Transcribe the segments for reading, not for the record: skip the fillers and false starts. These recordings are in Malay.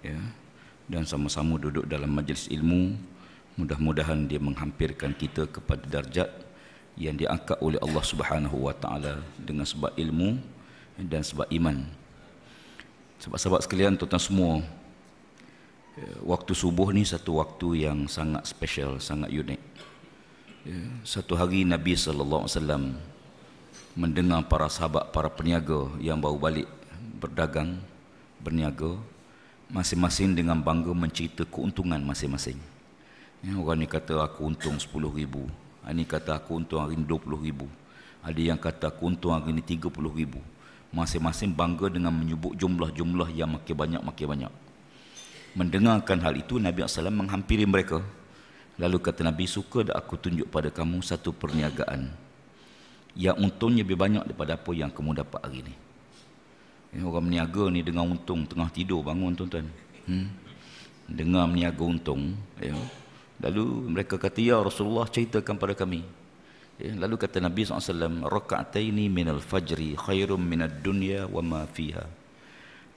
ya, dan sama-sama duduk dalam majlis ilmu. Mudah-mudahan dia menghampirkan kita kepada darjat yang diangkat oleh Allah Subhanahu wa taala dengan sebab ilmu dan sebab iman. Sahabat-sahabat sekalian, tuan-tuan semua, waktu subuh ni satu waktu yang sangat special, sangat unik. Satu hari Nabi sallallahu alaihi wasallam mendengar para sahabat, para peniaga yang baru balik berdagang, berniaga, masing-masing dengan bangga mencerita keuntungan masing-masing. Orang ni kata aku untung 10,000, ini kata aku untung hari ni 20,000, ada yang kata aku untung hari ni 30,000. Masing-masing bangga dengan menyebut jumlah-jumlah yang makin banyak. Mendengarkan hal itu, Nabi SAW menghampiri mereka. Lalu kata Nabi, suka tak aku tunjuk pada kamu satu perniagaan yang untungnya lebih banyak daripada apa yang kamu dapat hari ni. Orang meniaga ni dengan untung, tengah tidur bangun tuan-tuan, dengar meniaga untung, lalu mereka kata, ya Rasulullah, ceritakan pada kami. Lalu kata Nabi SAW, raka'ataini minal fajri khairum minad dunya wa ma fiha.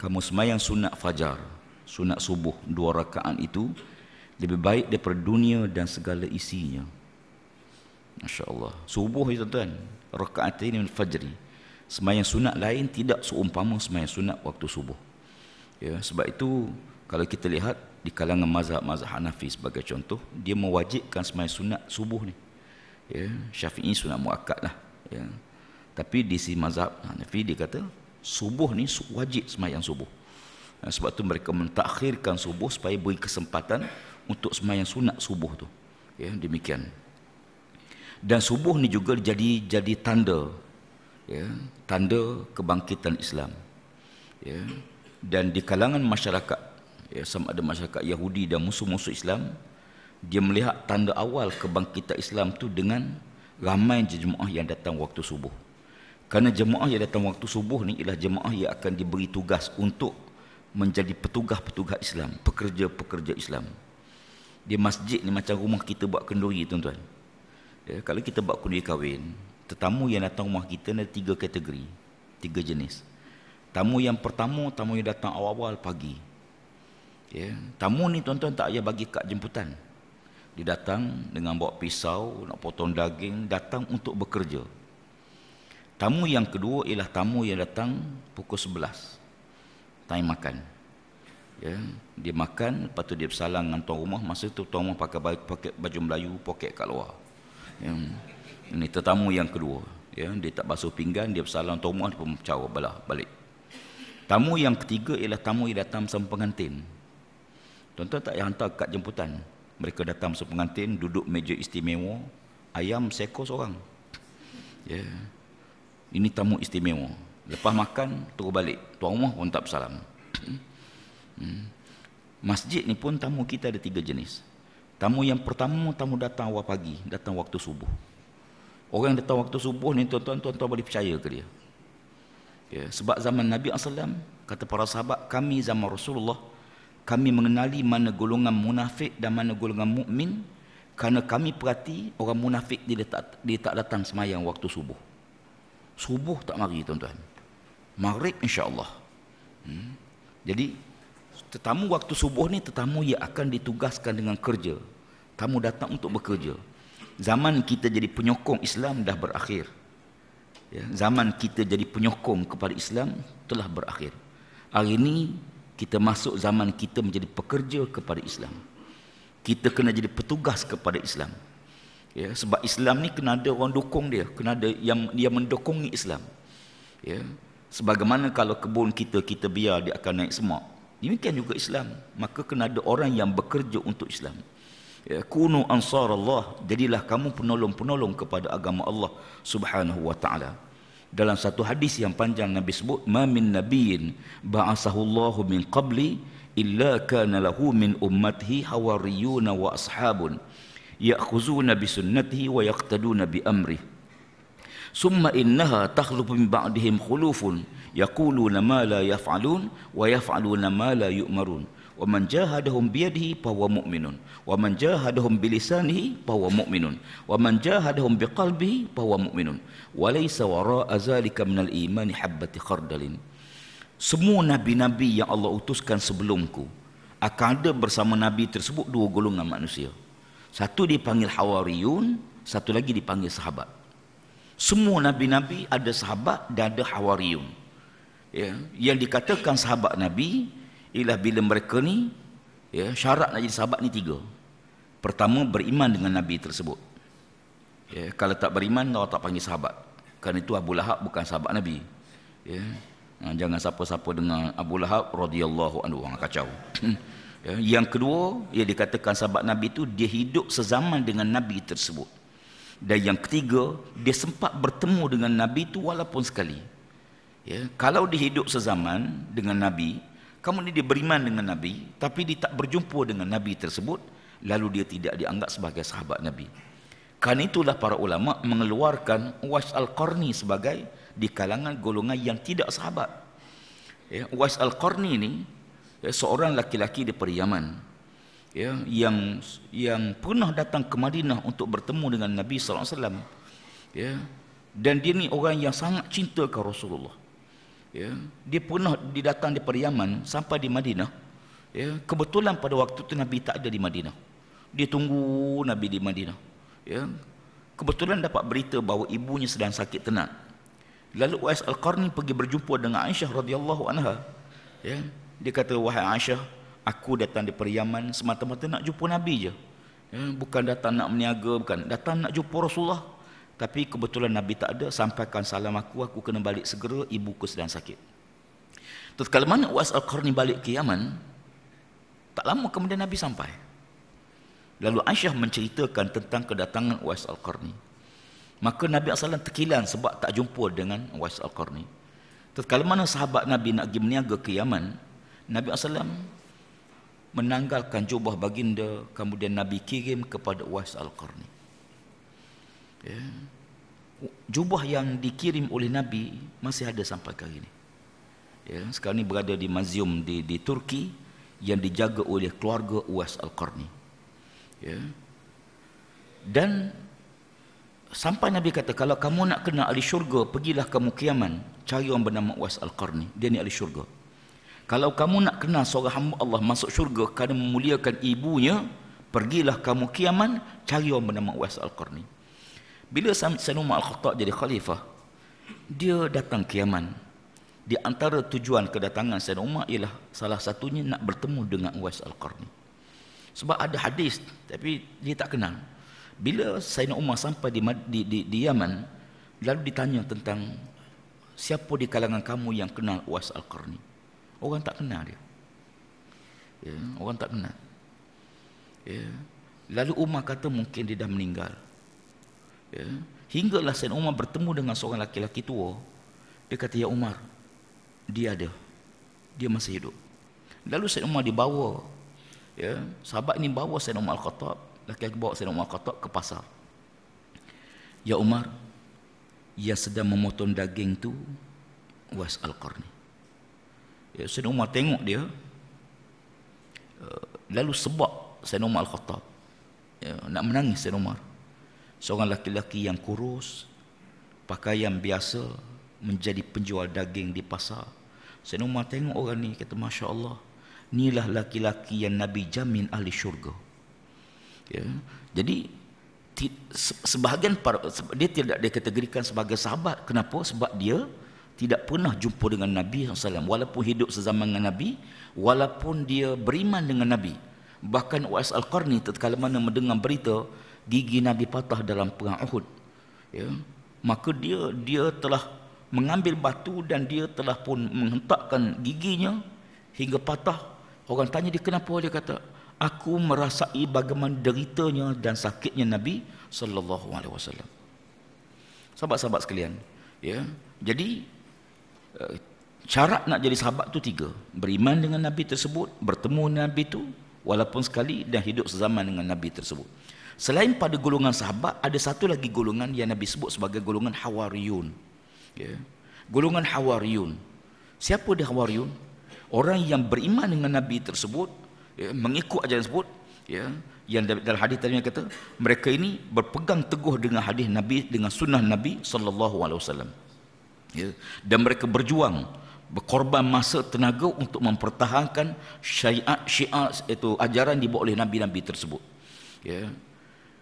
Kamu semayang sunat fajar, sunat subuh, 2 rakaat itu lebih baik daripada dunia dan segala isinya. Masya Allah. Subuh itu tuan, raka'ataini minal fajri. Semayang sunat lain tidak seumpama semayang sunat waktu subuh. Sebab itu kalau kita lihat di kalangan mazhab Hanafi sebagai contoh, dia mewajibkan semayang sunat subuh ni. Syafi'i sunat muakkad lah. Tapi di si mazhab Hanafi dia kata subuh ni wajib semayang subuh. Sebab tu mereka mentakhirkan subuh supaya beri kesempatan untuk semayang sunat subuh tu. Demikian. Dan subuh ni juga jadi tanda, tanda kebangkitan Islam. Dan di kalangan masyarakat, sama ada masyarakat Yahudi dan musuh-musuh Islam, dia melihat tanda awal kebangkitan Islam tu dengan ramai jemaah yang datang waktu subuh. Kerana jemaah yang datang waktu subuh ni ialah jemaah yang akan diberi tugas untuk menjadi petugas-petugas Islam, pekerja-pekerja Islam. Di masjid ni macam rumah kita buat kenduri tuan-tuan. Kalau kita buat kenduri kahwin, tetamu yang datang rumah kita ada 3 kategori, 3 jenis. Tamu yang pertama, tamu yang datang awal-awal pagi. Tamu ni tuan-tuan tak payah bagi kad jemputan. Dia datang dengan bawa pisau, nak potong daging, datang untuk bekerja. Tamu yang kedua ialah tamu yang datang pukul 11, time makan. Dia makan, lepas tu dia bersalang dengan tuan rumah. Masa tu tuan rumah pakai baju Melayu, poket kat luar. Ini tetamu yang kedua. Dia tak basuh pinggan, dia bersalam tuan rumah, dia pun cara belah balik. Tamu yang ketiga ialah tamu yang datang bersama pengantin. Tuan-tuan tak payah hantar kad jemputan. Mereka datang bersama pengantin, duduk meja istimewa, ayam seekor seorang. Ini tamu istimewa. Lepas makan, terus balik. Tuan rumah pun tak bersalam. Masjid ni pun tamu kita ada 3 jenis. Tamu yang pertama, tamu datang awal pagi, datang waktu subuh. Orang yang datang waktu subuh ni tuan-tuan boleh percaya ke dia? Sebab zaman Nabi SAW, kata para sahabat, kami zaman Rasulullah, kami mengenali mana golongan munafik dan mana golongan mukmin, kerana kami perhati orang munafik dia tak datang semayang waktu subuh. Subuh tak mari tuan-tuan. Maghrib insya-Allah. Jadi tetamu waktu subuh ni tetamu yang akan ditugaskan dengan kerja. Tamu datang untuk bekerja. Zaman kita jadi penyokong Islam dah berakhir. Zaman kita jadi penyokong kepada Islam telah berakhir. Hari ini kita masuk zaman kita menjadi pekerja kepada Islam. Kita kena jadi petugas kepada Islam. Sebab Islam ni kena ada orang dukung dia, kena ada yang dia mendokongi Islam. Sebagaimana kalau kebun kita biar dia akan naik semak, demikian juga Islam, maka kena ada orang yang bekerja untuk Islam. Kunu ansarallah, jadilah kamu penolong-penolong kepada agama Allah Subhanahu wa taala. Dalam satu hadis yang panjang Nabi sebut, ma min nabiyyin ba'asahu Allahu min qabli illa kana lahu min ummatihi hawariyuna wa ashabun ya'khuzuna bi sunnatihi wa yaqtaduna bi amrihi summa innaha takhlufu min ba'dihim khulufun yaquluna ma la yaf'alun wa yaf'aluna ma la yu'marun wa man jahadahum bi yadihi fa huwa mu'minun wa man jahadahum bi lisanihi fa huwa mu'minun wa man jahadahum bi qalbihi fa huwa mu'minun wa laysa wara'a zalika minal imani habbati khardalin. semua nabi-nabi yang Allah utuskan sebelumku akan ada bersama nabi tersebut dua golongan manusia. Satu dipanggil hawariyun, satu lagi dipanggil sahabat. Semua nabi-nabi ada sahabat dan ada hawariyun. Ya, yang dikatakan sahabat nabi ialah bila mereka ni, ya, syarat nak jadi sahabat ni tiga. Pertama, beriman dengan nabi tersebut. Ya, kalau tak beriman, Allah tak panggil sahabat. Kerana itu Abu Lahab bukan sahabat nabi. Ya. Jangan siapa-siapa dengan Abu Lahab radhiyallahu anhu, kacau. Yang kedua, ia dikatakan sahabat Nabi itu dia hidup sezaman dengan Nabi tersebut. Dan yang ketiga, dia sempat bertemu dengan Nabi itu walaupun sekali. Ya, kalau dia hidup sezaman dengan Nabi, kemudian dia beriman dengan Nabi, tapi dia tak berjumpa dengan Nabi tersebut, lalu dia tidak dianggap sebagai sahabat Nabi. Karena itulah para ulama mengeluarkan Uwais Al-Qarni sebagai di kalangan golongan yang tidak sahabat. Ya, Uwais Al-Qarni ini, ya, seorang laki-laki daripada Yaman, ya, yang pernah datang ke Madinah untuk bertemu dengan Nabi SAW. Ya, dan dia ni orang yang sangat cinta ke Rasulullah. Ya, dia pernah didatang daripada Yaman sampai di Madinah. Ya, kebetulan pada waktu itu Nabi tak ada di Madinah. Dia tunggu Nabi di Madinah. Ya, kebetulan dapat berita bahawa ibunya sedang sakit tenat. Lalu Uwais Al-Qarni pergi berjumpa dengan Aisyah radhiyallahu anha. Ya, dia kata, wahai Aisyah, aku datang daripada Yaman semata-mata nak jumpa Nabi je. Ya, bukan datang nak meniaga, bukan datang nak jumpa Rasulullah. Tapi kebetulan Nabi tak ada, sampaikan salam aku kena balik segera, ibuku sedang sakit. Tatkala mana Uwais Al-Qarni balik ke Yaman, tak lama kemudian Nabi sampai. Lalu Aisyah menceritakan tentang kedatangan Uwais Al-Qarni. Maka Nabi SAW terkilan sebab tak jumpa dengan Uwais Al-Qarni. Tatkala mana sahabat Nabi nak pergi berniaga ke Yaman, Nabi SAW menanggalkan jubah baginda, kemudian Nabi kirim kepada Uwais Al-Qarni. Ya. Jubah yang dikirim oleh Nabi masih ada sampai hari ini. Ya, sekarang ini berada di muzium di Turki yang dijaga oleh keluarga Uwais Al-Qarni. Ya. Dan sampai Nabi kata, kalau kamu nak kenal ahli syurga, pergilah kamu ke Yaman, cari orang bernama Uwais Al-Qarni, dia ni ahli syurga. Kalau kamu nak kenal seorang hamba Allah masuk syurga kerana memuliakan ibunya, pergilah kamu ke Yaman, cari orang bernama Uwais Al-Qarni. Bila Sayyidina Umar Al-Khattab jadi khalifah, dia datang ke Yaman. Di antara tujuan kedatangan Sayyidina Umar ialah salah satunya nak bertemu dengan Uwais Al-Qarni. Sebab ada hadis, tapi dia tak kenal. Bila Sayyidina Umar sampai di Yaman, lalu ditanya tentang siapa di kalangan kamu yang kenal Uwais Al-Qarni. Orang tak kenal dia. Ya, orang tak kenal. Ya. Lalu Umar kata mungkin dia dah meninggal. Ya. Hinggalah Sayyidina Umar bertemu dengan seorang laki-laki tua. Dia kata, ya Umar, dia ada. Dia masih hidup. Lalu Sayyidina Umar dibawa. Ya, sahabat ini bawa Sayyidina Umar Al-Khattab, laki-laki bawa Sayyidina Umar Al-Khattab ke pasar. Ya Umar, yang sedang memotong daging tu Uwais Al-Qarni. Ya, Sayyidina Umar tengok dia, lalu sebab Sayyidina Umar Al-Khattab, ya, nak menangis Sayyidina Umar. Seorang laki-laki yang kurus, pakaian biasa, menjadi penjual daging di pasar. Sayyidina Umar tengok orang ni, kata Masya Allah, inilah laki-laki yang Nabi jamin ahli syurga. Ya. Jadi sebahagian dia tidak dikategorikan sebagai sahabat. Kenapa? Sebab dia tidak pernah jumpa dengan Nabi SAW, walaupun hidup sezaman dengan Nabi, walaupun dia beriman dengan Nabi. Bahkan Uwais Al-Qarni tatkala mana mendengar berita gigi Nabi patah dalam perang Uhud, ya, maka dia telah mengambil batu dan dia telah pun menghentakkan giginya hingga patah. Orang tanya dia kenapa, dia kata, aku merasai bagaimana deritanya dan sakitnya Nabi sallallahu alaihi wasallam. Sahabat-sahabat sekalian, ya. Jadi syarat nak jadi sahabat tu tiga. Beriman dengan Nabi tersebut, bertemu Nabi tu walaupun sekali, dan hidup sezaman dengan Nabi tersebut. Selain pada golongan sahabat, ada satu lagi golongan yang Nabi sebut sebagai golongan Hawariyun. Ya. Golongan Hawariyun. Siapa dia Hawariyun? Orang yang beriman dengan Nabi tersebut, ya, mengikut ajaran tersebut, ya, yang dalam hadis tadi kata mereka ini berpegang teguh dengan hadis Nabi, dengan sunnah Nabi sallallahu alaihi wasallam. Ya, dan mereka berjuang berkorban masa tenaga untuk mempertahankan syiar itu ajaran dibawa oleh nabi-nabi tersebut. Ya.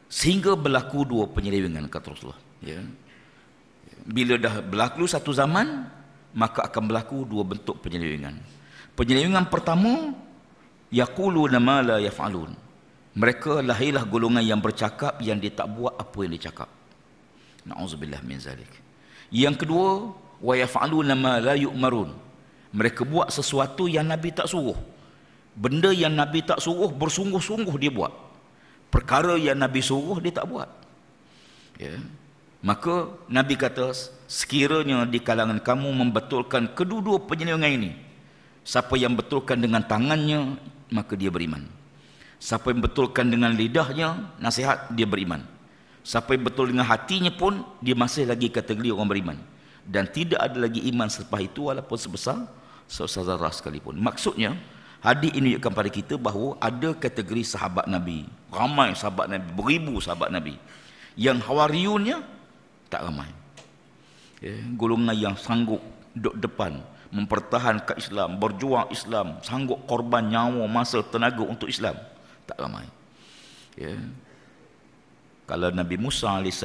Sehingga berlaku dua penyelewengan kata Rasulullah. Ya. Bila dah berlaku satu zaman, maka akan berlaku dua bentuk penyelewengan. Penyelewengan pertama, yaquluna ma la yaf'alun. Mereka lahirlah golongan yang bercakap yang dia tak buat apa yang dia cakap. Na'udzubillah min zalik. Yang kedua, wa yaf'aluna ma la yu'marun. Mereka buat sesuatu yang Nabi tak suruh. Benda yang Nabi tak suruh bersungguh-sungguh dia buat. Perkara yang Nabi suruh dia tak buat. Ya. Maka Nabi kata, sekiranya di kalangan kamu membetulkan kedua-dua penyelewengan ini, siapa yang betulkan dengan tangannya, maka dia beriman. Siapa yang betulkan dengan lidahnya, nasihat, dia beriman. Siapa yang betul dengan hatinya pun, dia masih lagi kategori orang beriman. Dan tidak ada lagi iman selepas itu walaupun sebesar zarah sekalipun. Maksudnya, hadis ini menunjukkan pada kita bahawa ada kategori sahabat Nabi. Ramai sahabat Nabi, beribu sahabat Nabi. Yang hawariyunnya, tak ramai. Ya, golongan yang sanggup duduk depan, mempertahankan Islam, berjuang Islam, sanggup korban nyawa, masa, tenaga untuk Islam, tak ramai. Ya. Kalau Nabi Musa AS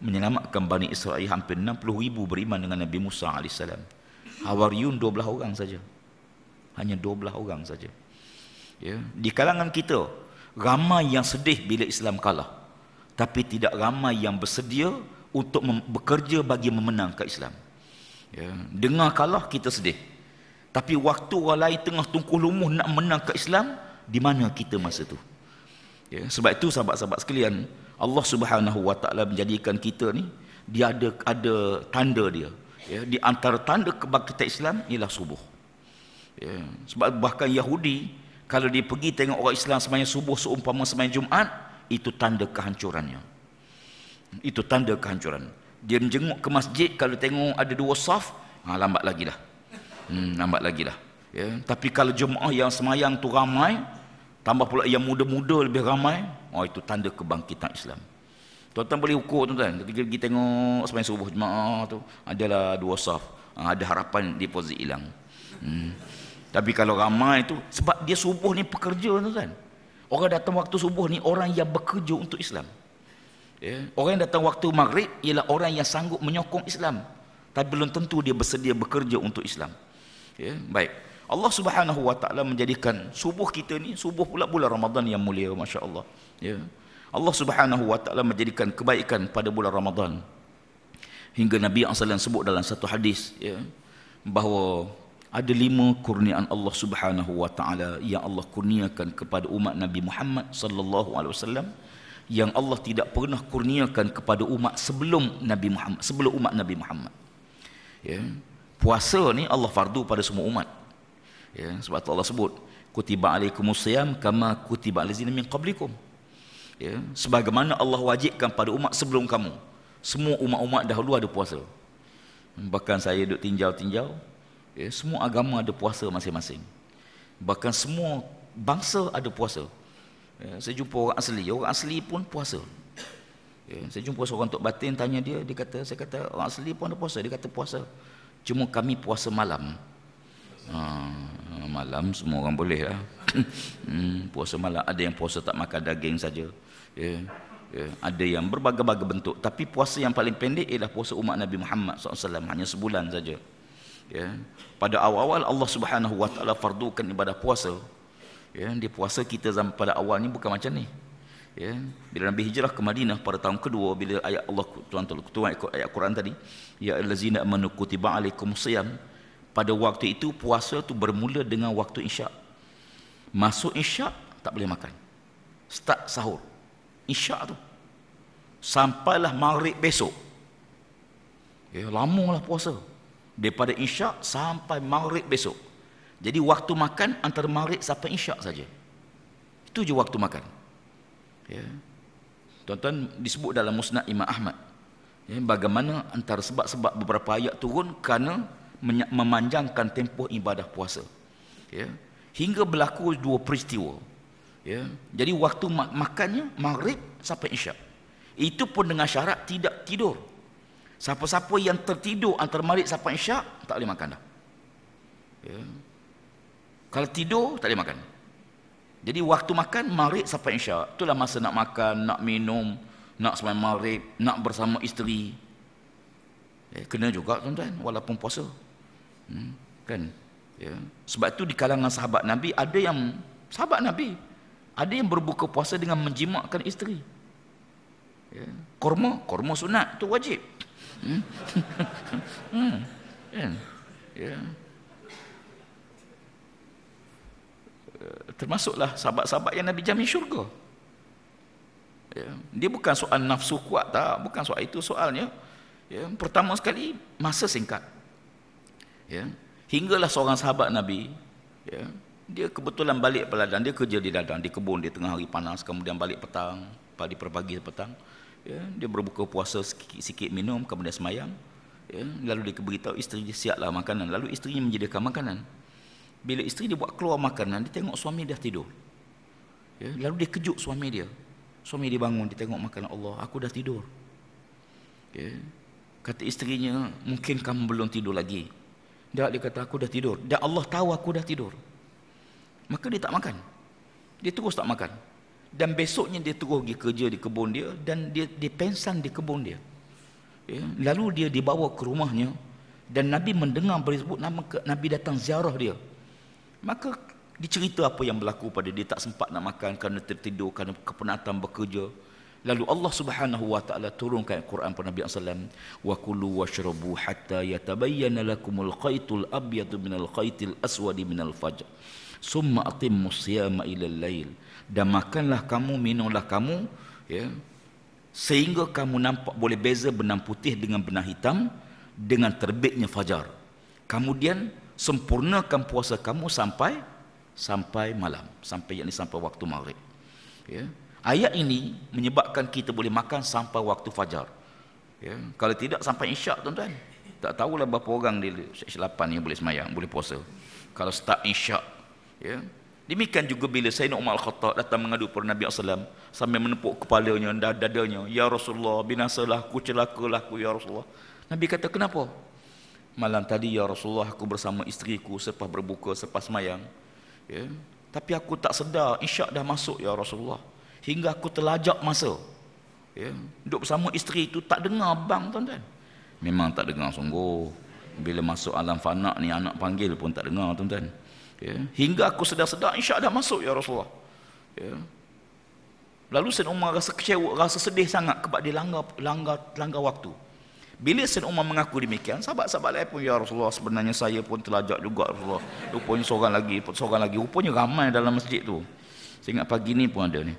menyelamatkan Bani Israel, hampir 60,000 beriman dengan Nabi Musa AS. Hawariyun 12 orang saja. Hanya 12 orang saja. Ya. Di kalangan kita, ramai yang sedih bila Islam kalah. Tapi tidak ramai yang bersedia untuk bekerja bagi memenangkan Islam. Ya. Dengar kalah, kita sedih. Tapi waktu orang lain tengah tungku lumuh nak menang ke Islam, di mana kita masa tu? Ya. Sebab itu sahabat-sahabat sekalian, Allah Subhanahu Wa Taala menjadikan kita ni, dia ada tanda dia. Ya. Di antara tanda kebangkitan Islam ialah subuh. Ya. Sebab bahkan Yahudi, kalau dia pergi tengok orang Islam sembahyang subuh seumpama sembahyang Jumaat, itu tanda kehancurannya. Itu tanda kehancuran. Dia menjenguk ke masjid, kalau tengok ada 2 saf, lambat lagi lah. Lambat lagi lah. Ya. Tapi kalau jemaah yang sembahyang tu ramai, tambah pula yang muda-muda lebih ramai, itu tanda kebangkitan Islam. Tuan-tuan boleh ukur tuan-tuan, ketika pergi tengok sembahyang subuh jemaah tu, adalah 2 saf, ada harapan deposit hilang. Tapi kalau ramai tu, sebab dia subuh ni pekerja tuan-tuan. Orang datang waktu subuh ni orang yang bekerja untuk Islam. Ya. Orang yang datang waktu maghrib ialah orang yang sanggup menyokong Islam, tapi belum tentu dia bersedia bekerja untuk Islam. Ya. Baik, Allah Subhanahu Wa Taala menjadikan subuh kita ni, subuh pula bulan Ramadan yang mulia, Masya Allah. Ya. Allah Subhanahu Wa Taala menjadikan kebaikan pada bulan Ramadan. Hingga Nabi SAW sebut dalam satu hadis, ya, bahawa ada 5 kurniaan Allah Subhanahu Wa Taala yang Allah kurniakan kepada umat Nabi Muhammad sallallahu alaihi wasallam, yang Allah tidak pernah kurniakan kepada umat sebelum Nabi Muhammad, sebelum umat Nabi Muhammad. Ya. Puasa ni Allah fardu pada semua umat. Ya, sebab tu Allah sebut, kutiba alaikumusiyam kama kutiba alazina min qablikum. Ya, sebagaimana Allah wajibkan pada umat sebelum kamu. Semua umat-umat dahulu ada puasa. Bahkan saya duduk tinjau-tinjau, ya, semua agama ada puasa masing-masing. Bahkan semua bangsa ada puasa. Ya, saya jumpa orang asli pun puasa. Ya, saya jumpa seorang Tok Batin, tanya dia, saya kata orang asli pun ada puasa. Dia kata puasa, cuma kami puasa malam. Malam semua orang boleh lah. Puasa malam, ada yang puasa tak makan daging saja. Ya, ya, ada yang berbagai-bagai bentuk. Tapi puasa yang paling pendek ialah puasa umat Nabi Muhammad SAW, hanya sebulan saja. Ya, pada awal-awal Allah Subhanahu Wa Taala fardukan ibadah puasa. Ya, di puasa kita zaman pada awal ni bukan macam ni. Ya, bila Nabi hijrah ke Madinah pada tahun kedua, bila ayat Allah tuan ayat Quran tadi, ya allazina amanu kutiba alaikumusiyam, pada waktu itu puasa tu bermula dengan waktu isyak. Masuk isyak tak boleh makan. Start sahur isyak tu sampailah maghrib besok. Ya, lamalah puasa daripada isyak sampai maghrib besok. Jadi waktu makan antara maghrib sampai isyak saja. Itu je waktu makan. Ya. Tuan-tuan, disebut dalam Musnad Imam Ahmad, ya, bagaimana antara sebab-sebab beberapa ayat turun kerana memanjangkan tempoh ibadah puasa. Ya. Hingga berlaku 2 peristiwa. Ya. Jadi waktu makannya maghrib sampai isyak. Itu pun dengan syarat tidak tidur. Siapa-siapa yang tertidur antara maghrib sampai isyak tak boleh makan dah. Ya. Kalau tidur tak boleh makan. Jadi waktu makan maghrib sampai isyak. Itulah masa nak makan, nak minum, nak sembahyang maghrib, nak bersama isteri. Kena juga tuan-tuan walaupun puasa. Kan? Ya. Sebab itu di kalangan sahabat Nabi ada yang berbuka puasa dengan menjimakkan isteri. Ya. Kurma sunat tu wajib. Kan? Ya. Termasuklah sahabat-sahabat yang Nabi jamin syurga. Ya. Dia bukan soal nafsu kuat tak, bukan soal itu soalnya. Ya. Pertama sekali masa singkat. Ya. Hinggalah seorang sahabat Nabi, ya, dia kebetulan balik ke ladang, dia kerja di ladang, di kebun, di tengah hari panas, kemudian balik petang, pagi pagi petang, ya, dia berbuka puasa sikit minum, kemudian semayang, ya, lalu dia beritahu isteri dia siaplah makanan, lalu isterinya menyediakan makanan. Bila isteri dia buat keluar makanan, dia tengok suami dah tidur, ya, lalu dia kejut suami dia bangun, dia tengok makanan, Allah, aku dah tidur, ya. Kata isterinya, mungkin kamu belum tidur lagi. Dia kata aku dah tidur, dan Allah tahu aku dah tidur. Maka dia tak makan, dia terus tak makan. Dan besoknya dia terus pergi kerja di kebun dia, dan dia pensan di kebun dia, ya. Lalu dia dibawa ke rumahnya, dan Nabi mendengar berisebut nama Nabi datang ziarah dia. Maka dicerita apa yang berlaku pada dia, tak sempat nak makan kerana tertidur, kerana kepenatan bekerja. Lalu Allah Subhanahu wa taala turunkan Al-Quran pada Nabi sallallahu alaihi wasallam, wa kulu washrabu hatta yatabayyana lakumul khaytul abyadu minal khaytil aswadi minal fajr summa atimmus siyama ilal lail. Dan makanlah kamu, minumlah kamu, ya, sehingga kamu nampak boleh beza benang putih dengan benang hitam dengan terbitnya fajar. Kemudian sempurnakan puasa kamu sampai malam, sampai waktu maghrib. Ya. Ayat ini menyebabkan kita boleh makan sampai waktu fajar. Ya. Kalau tidak sampai isyak tuan-tuan. Tak tahulah berapa orang di Seksyen 8 yang boleh semayang, boleh puasa. Kalau start isyak. Ya. Demikian juga bila Sayyidina Umar Al-Khattab datang mengadu kepada Nabi SAW sambil menepuk kepalanya dan dadanya. Ya Rasulullah, binasalah aku, celakalah aku ya Rasulullah. Nabi kata, kenapa? Malam tadi ya Rasulullah aku bersama isteriku selepas berbuka, selepas semayang. Ya. Tapi aku tak sedar isyak dah masuk ya Rasulullah. Hingga aku terlajak masa, ya, duduk bersama isteri itu tak dengar bang tuan-tuan. Memang tak dengar sungguh. Bila masuk alam fana ni anak panggil pun tak dengar tuan-tuan. Ya. Hingga aku sedar-sedar isyak dah masuk ya Rasulullah. Ya. Lalu Sayyidina Umar rasa kecewa, rasa sedih sangat sebab dia langgar waktu. Bila Sayyidina Umar mengaku demikian, sahabat-sahabat lain pun, ya Rasulullah sebenarnya saya pun terlajak juga Rasulullah. Rupanya seorang lagi. Rupanya ramai dalam masjid tu. Saya ingat pagi ni pun ada ni.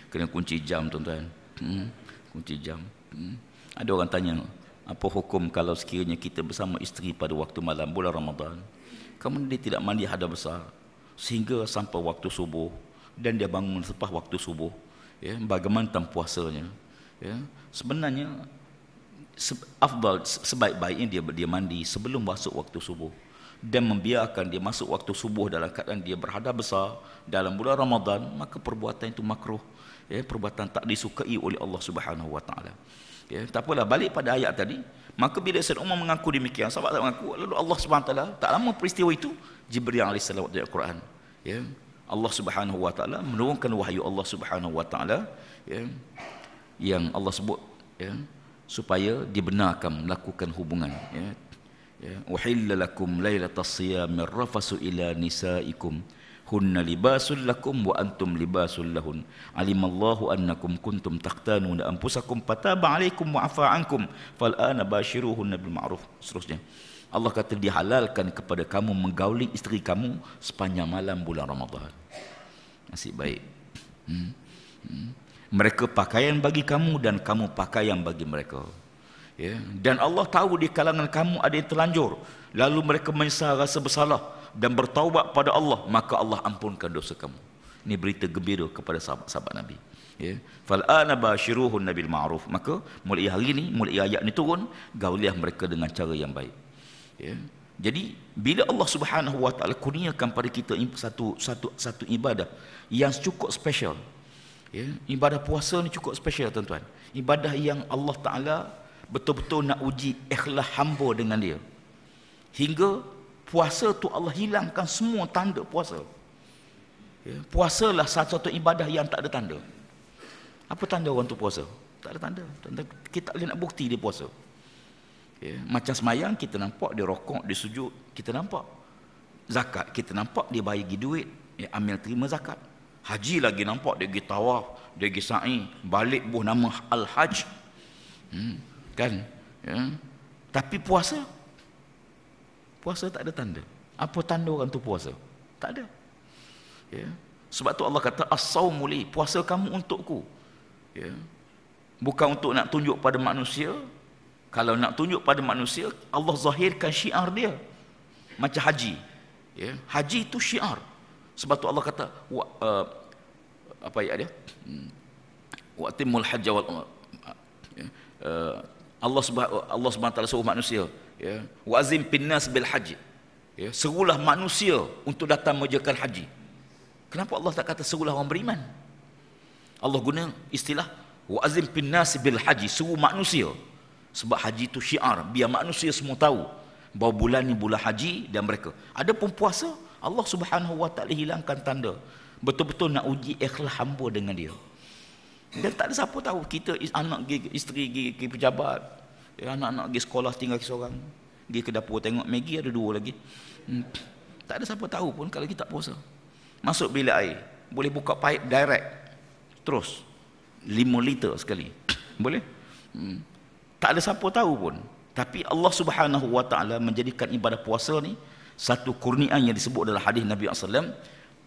Kena kunci jam tuan-tuan. Kunci jam. Ada orang tanya, apa hukum kalau sekiranya kita bersama isteri pada waktu malam bulan Ramadan, kemudian dia tidak mandi hadas besar sehingga sampai waktu subuh, dan dia bangun selepas waktu subuh, ya, bagaimana tentang puasanya? Ya, sebenarnya afdal, sebaik-baiknya dia mandi sebelum masuk waktu subuh, dan membiarkan dia masuk waktu subuh dalam keadaan dia berhadas besar dalam bulan Ramadan, maka perbuatan itu makruh, ya, perbuatan tak disukai oleh Allah Subhanahu wa taala. Ya, tak apalah, balik pada ayat tadi. Maka bila Sayyidina Umar mengaku demikian, sahabat mengaku, lalu Allah Subhanahu wa taala, tak lama peristiwa itu, Jibril alaihi salam dari Al-Quran, ya, Allah Subhanahu wa taala menurunkan wahyu Allah Subhanahu wa taala, ya, yang Allah sebut, ya, supaya dibenarkan melakukan hubungan, ya. Ya, uhilla lakum lailatas siyamir rafasu ila nisaikum hunna libasul lakum wa antum libasul lahun alimallahu annakum kuntum taqtanuna anfusakum fataba alaikum wa afa ankum fal'ana bashiruhunna bil ma'ruf. Seterusnya Allah kata dihalalkan kepada kamu menggauli isteri kamu sepanjang malam bulan Ramadan. Nasib baik. Mereka pakaian bagi kamu dan kamu pakaian bagi mereka. Ya. Dan Allah tahu di kalangan kamu ada yang terlanjur, lalu mereka menyesal rasa bersalah dan bertaubat pada Allah, maka Allah ampunkan dosa kamu. Ini berita gembira kepada sahabat-sahabat Nabi. Ya. Fal'ana bashiruhun nabil ma'ruf. Maka mulai hari ini, mulai ayat ini turun, gaulilah mereka dengan cara yang baik. Ya. Jadi bila Allah Subhanahu wa taala kurniakan pada kita satu ibadah yang cukup special. Ya. Ibadah puasa ni cukup special tuan-tuan. Ibadah yang Allah Taala betul-betul nak uji ikhlas hamba dengan dia. Hingga puasa tu Allah hilangkan semua tanda puasa. Ya, puasalah satu-satu ibadah yang tak ada tanda. Apa tanda orang tu puasa? Tak ada tanda. Kita tak boleh nak bukti dia puasa. Ya, macam semayang kita nampak dia rokok, dia sujud, kita nampak. Zakat kita nampak dia bagi duit, dia ambil terima zakat. Haji lagi nampak dia pergi tawaf, dia pergi sa'i, balik buh nama Al-Hajj. Kan? Ya. Tapi puasa tak ada tanda. Apa tanda orang tu puasa? Tak ada. Ya. Sebab tu Allah kata as-saumu li, puasa kamu untukku. Ya. Bukan untuk nak tunjuk pada manusia. Kalau nak tunjuk pada manusia, Allah zahirkan syiar dia. Macam haji. Ya. Haji itu syiar. Sebab tu Allah kata apa ayat dia? Wa'timul hajja wal Allah Subhanahu wa taala suruh manusia, ya, wa'zim pinnas bil haji. Ya, serulah manusia untuk datang mengerjakan haji. Kenapa Allah tak kata serulah orang beriman? Allah guna istilah wa'zim pinnas bil haji, seru manusia. Sebab haji itu syiar, biar manusia semua tahu bahawa bulan ni bulan haji dan mereka. Ada pun puasa, Allah Subhanahu wa taala hilangkan tanda. Betul-betul nak uji ikhlas hamba dengan dia. Dan tak ada siapa tahu kita anak isteri pergi pejabat, ya, anak-anak pergi sekolah tinggal seorang, pergi ke dapur tengok Maggi ada 2 lagi. Tak ada siapa tahu pun kalau kita tak puasa. Masuk bilik air, boleh buka pipe direct terus 5 liter sekali. Boleh? Tak ada siapa tahu pun. Tapi Allah Subhanahu wa taala menjadikan ibadah puasa ni satu kurniaan yang disebut dalam hadis Nabi SAW.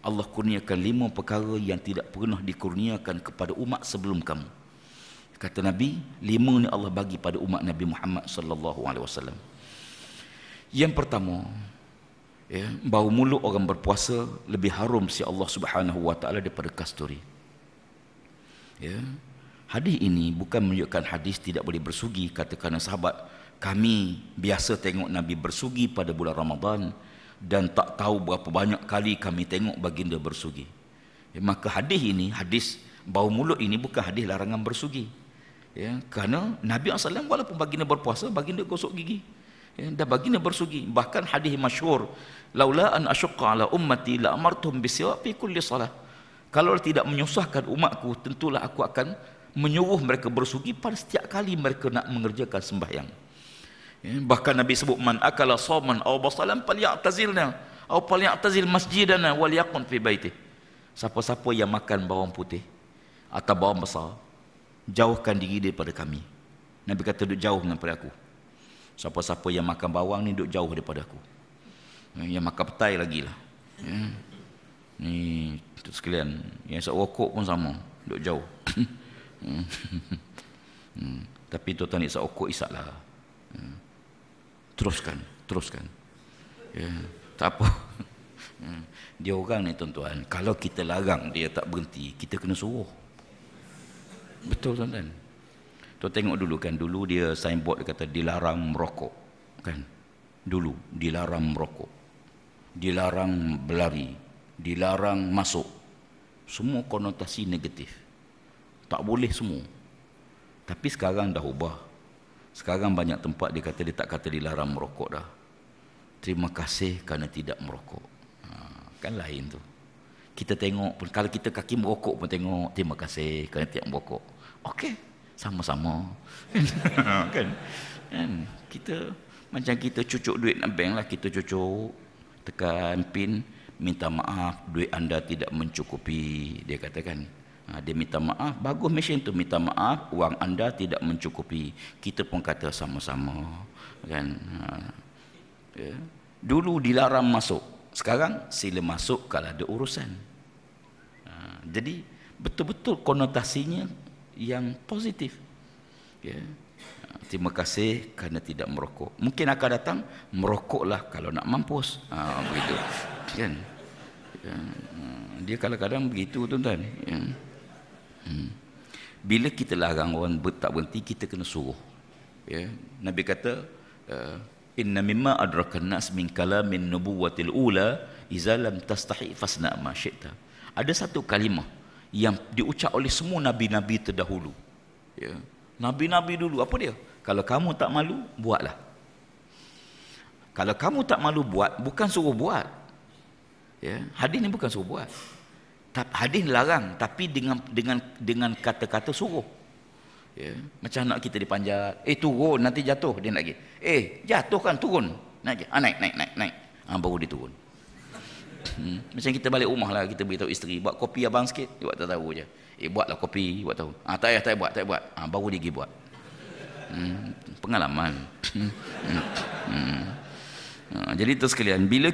Allah kurniakan 5 perkara yang tidak pernah dikurniakan kepada umat sebelum kamu. Kata Nabi, 5 ni Allah bagi pada umat Nabi Muhammad sallallahu alaihi wasallam. Yang pertama, ya, bau mulut orang berpuasa lebih harum si Allah Subhanahu wa taala daripada kasturi. Ya. Hadis ini bukan menunjukkan hadis tidak boleh bersugi, katakan sahabat, kami biasa tengok Nabi bersugi pada bulan Ramadan dan tak tahu berapa banyak kali kami tengok baginda bersugi. Ya, maka hadis ini, hadis bau mulut ini bukan hadis larangan bersugi. Ya, kerana Nabi SAW walaupun baginda berpuasa, baginda gosok gigi. Ya, dan baginda bersugi. Bahkan hadis masyhur, laula an asyqa ala ummati la amartuhum bisiwak fi kulli salah. Kalau tidak menyusahkan umatku, tentulah aku akan menyuruh mereka bersugi pada setiap kali mereka nak mengerjakan sembahyang. Ya, bahkan Nabi sebut man akala sawman aw basalan falyatazilna aw falyatazil masjidana wal yaqum fi baiti. Siapa-siapa yang makan bawang putih atau bawang besar, jauhkan diri daripada kami. Nabi kata duduk jauh daripada aku. Siapa-siapa yang makan bawang ni duduk jauh daripada aku. Yang makan petai lagilah. Ya. Ni tu sekalian, yang isap rokok pun sama, duduk jauh. Tapi tuan-tuan isap rokok isaplah. Teruskan. Ya, tak apa. Dia orang ni tuan-tuan, kalau kita larang dia tak berhenti, kita kena suruh. Betul tuan-tuan. Tuan tengok dulu kan, dulu dia signboard dia kata dilarang merokok kan. Dulu dilarang merokok, dilarang berlari, dilarang masuk. Semua konotasi negatif. Tak boleh semua. Tapi sekarang dah ubah. Sekarang banyak tempat dia kata, dia tak kata dilarang merokok dah. Terima kasih kerana tidak merokok. Kan lain tu. Kita tengok pun, kalau kita kaki merokok pun tengok, terima kasih kerana tidak merokok. Okey, sama-sama. Kan? Kita macam kita cucuk duit nak bank lah, kita cucuk, tekan pin, minta maaf duit anda tidak mencukupi, dia katakan. Dia minta maaf, bagus mesin tu, minta maaf wang anda tidak mencukupi. Kita pun kata sama-sama kan. Ya. Dulu dilarang masuk, sekarang sila masuk kalau ada urusan. Jadi betul-betul konotasinya yang positif. Ya. Terima kasih kerana tidak merokok. Mungkin akan datang, merokoklah kalau nak mampus. Begitu kan. Ya. Dia kadang-kadang begitu tuan-tuan. Ya. Bila kita larang orang tak berhenti, kita kena suruh. Ya. Nabi kata, inna mimma adrakan nas min kalamin nubuwatil ula iza lam tastahi fasna ma syi'ta. Ada satu kalimah yang diucap oleh semua nabi-nabi terdahulu. Ya. Nabi-nabi dulu apa dia? Kalau kamu tak malu, buatlah. Kalau kamu tak malu buat, bukan suruh buat. Ya, hadis ni bukan suruh buat. Hadis larang, tapi dengan kata-kata suruh. Ya, macam nak kita dipanjat, turun nanti jatuh, dia nak pergi. Jatuh kan, turun. Naik, naik. Baru dia turun. Macam kita balik rumah lah, kita beritahu isteri, buat kopi abang sikit, dia buat tak tahu je. Buatlah kopi, buat tahu. Tak payah buat. Baru dia pergi buat. Pengalaman. Jadi itu sekalian, bila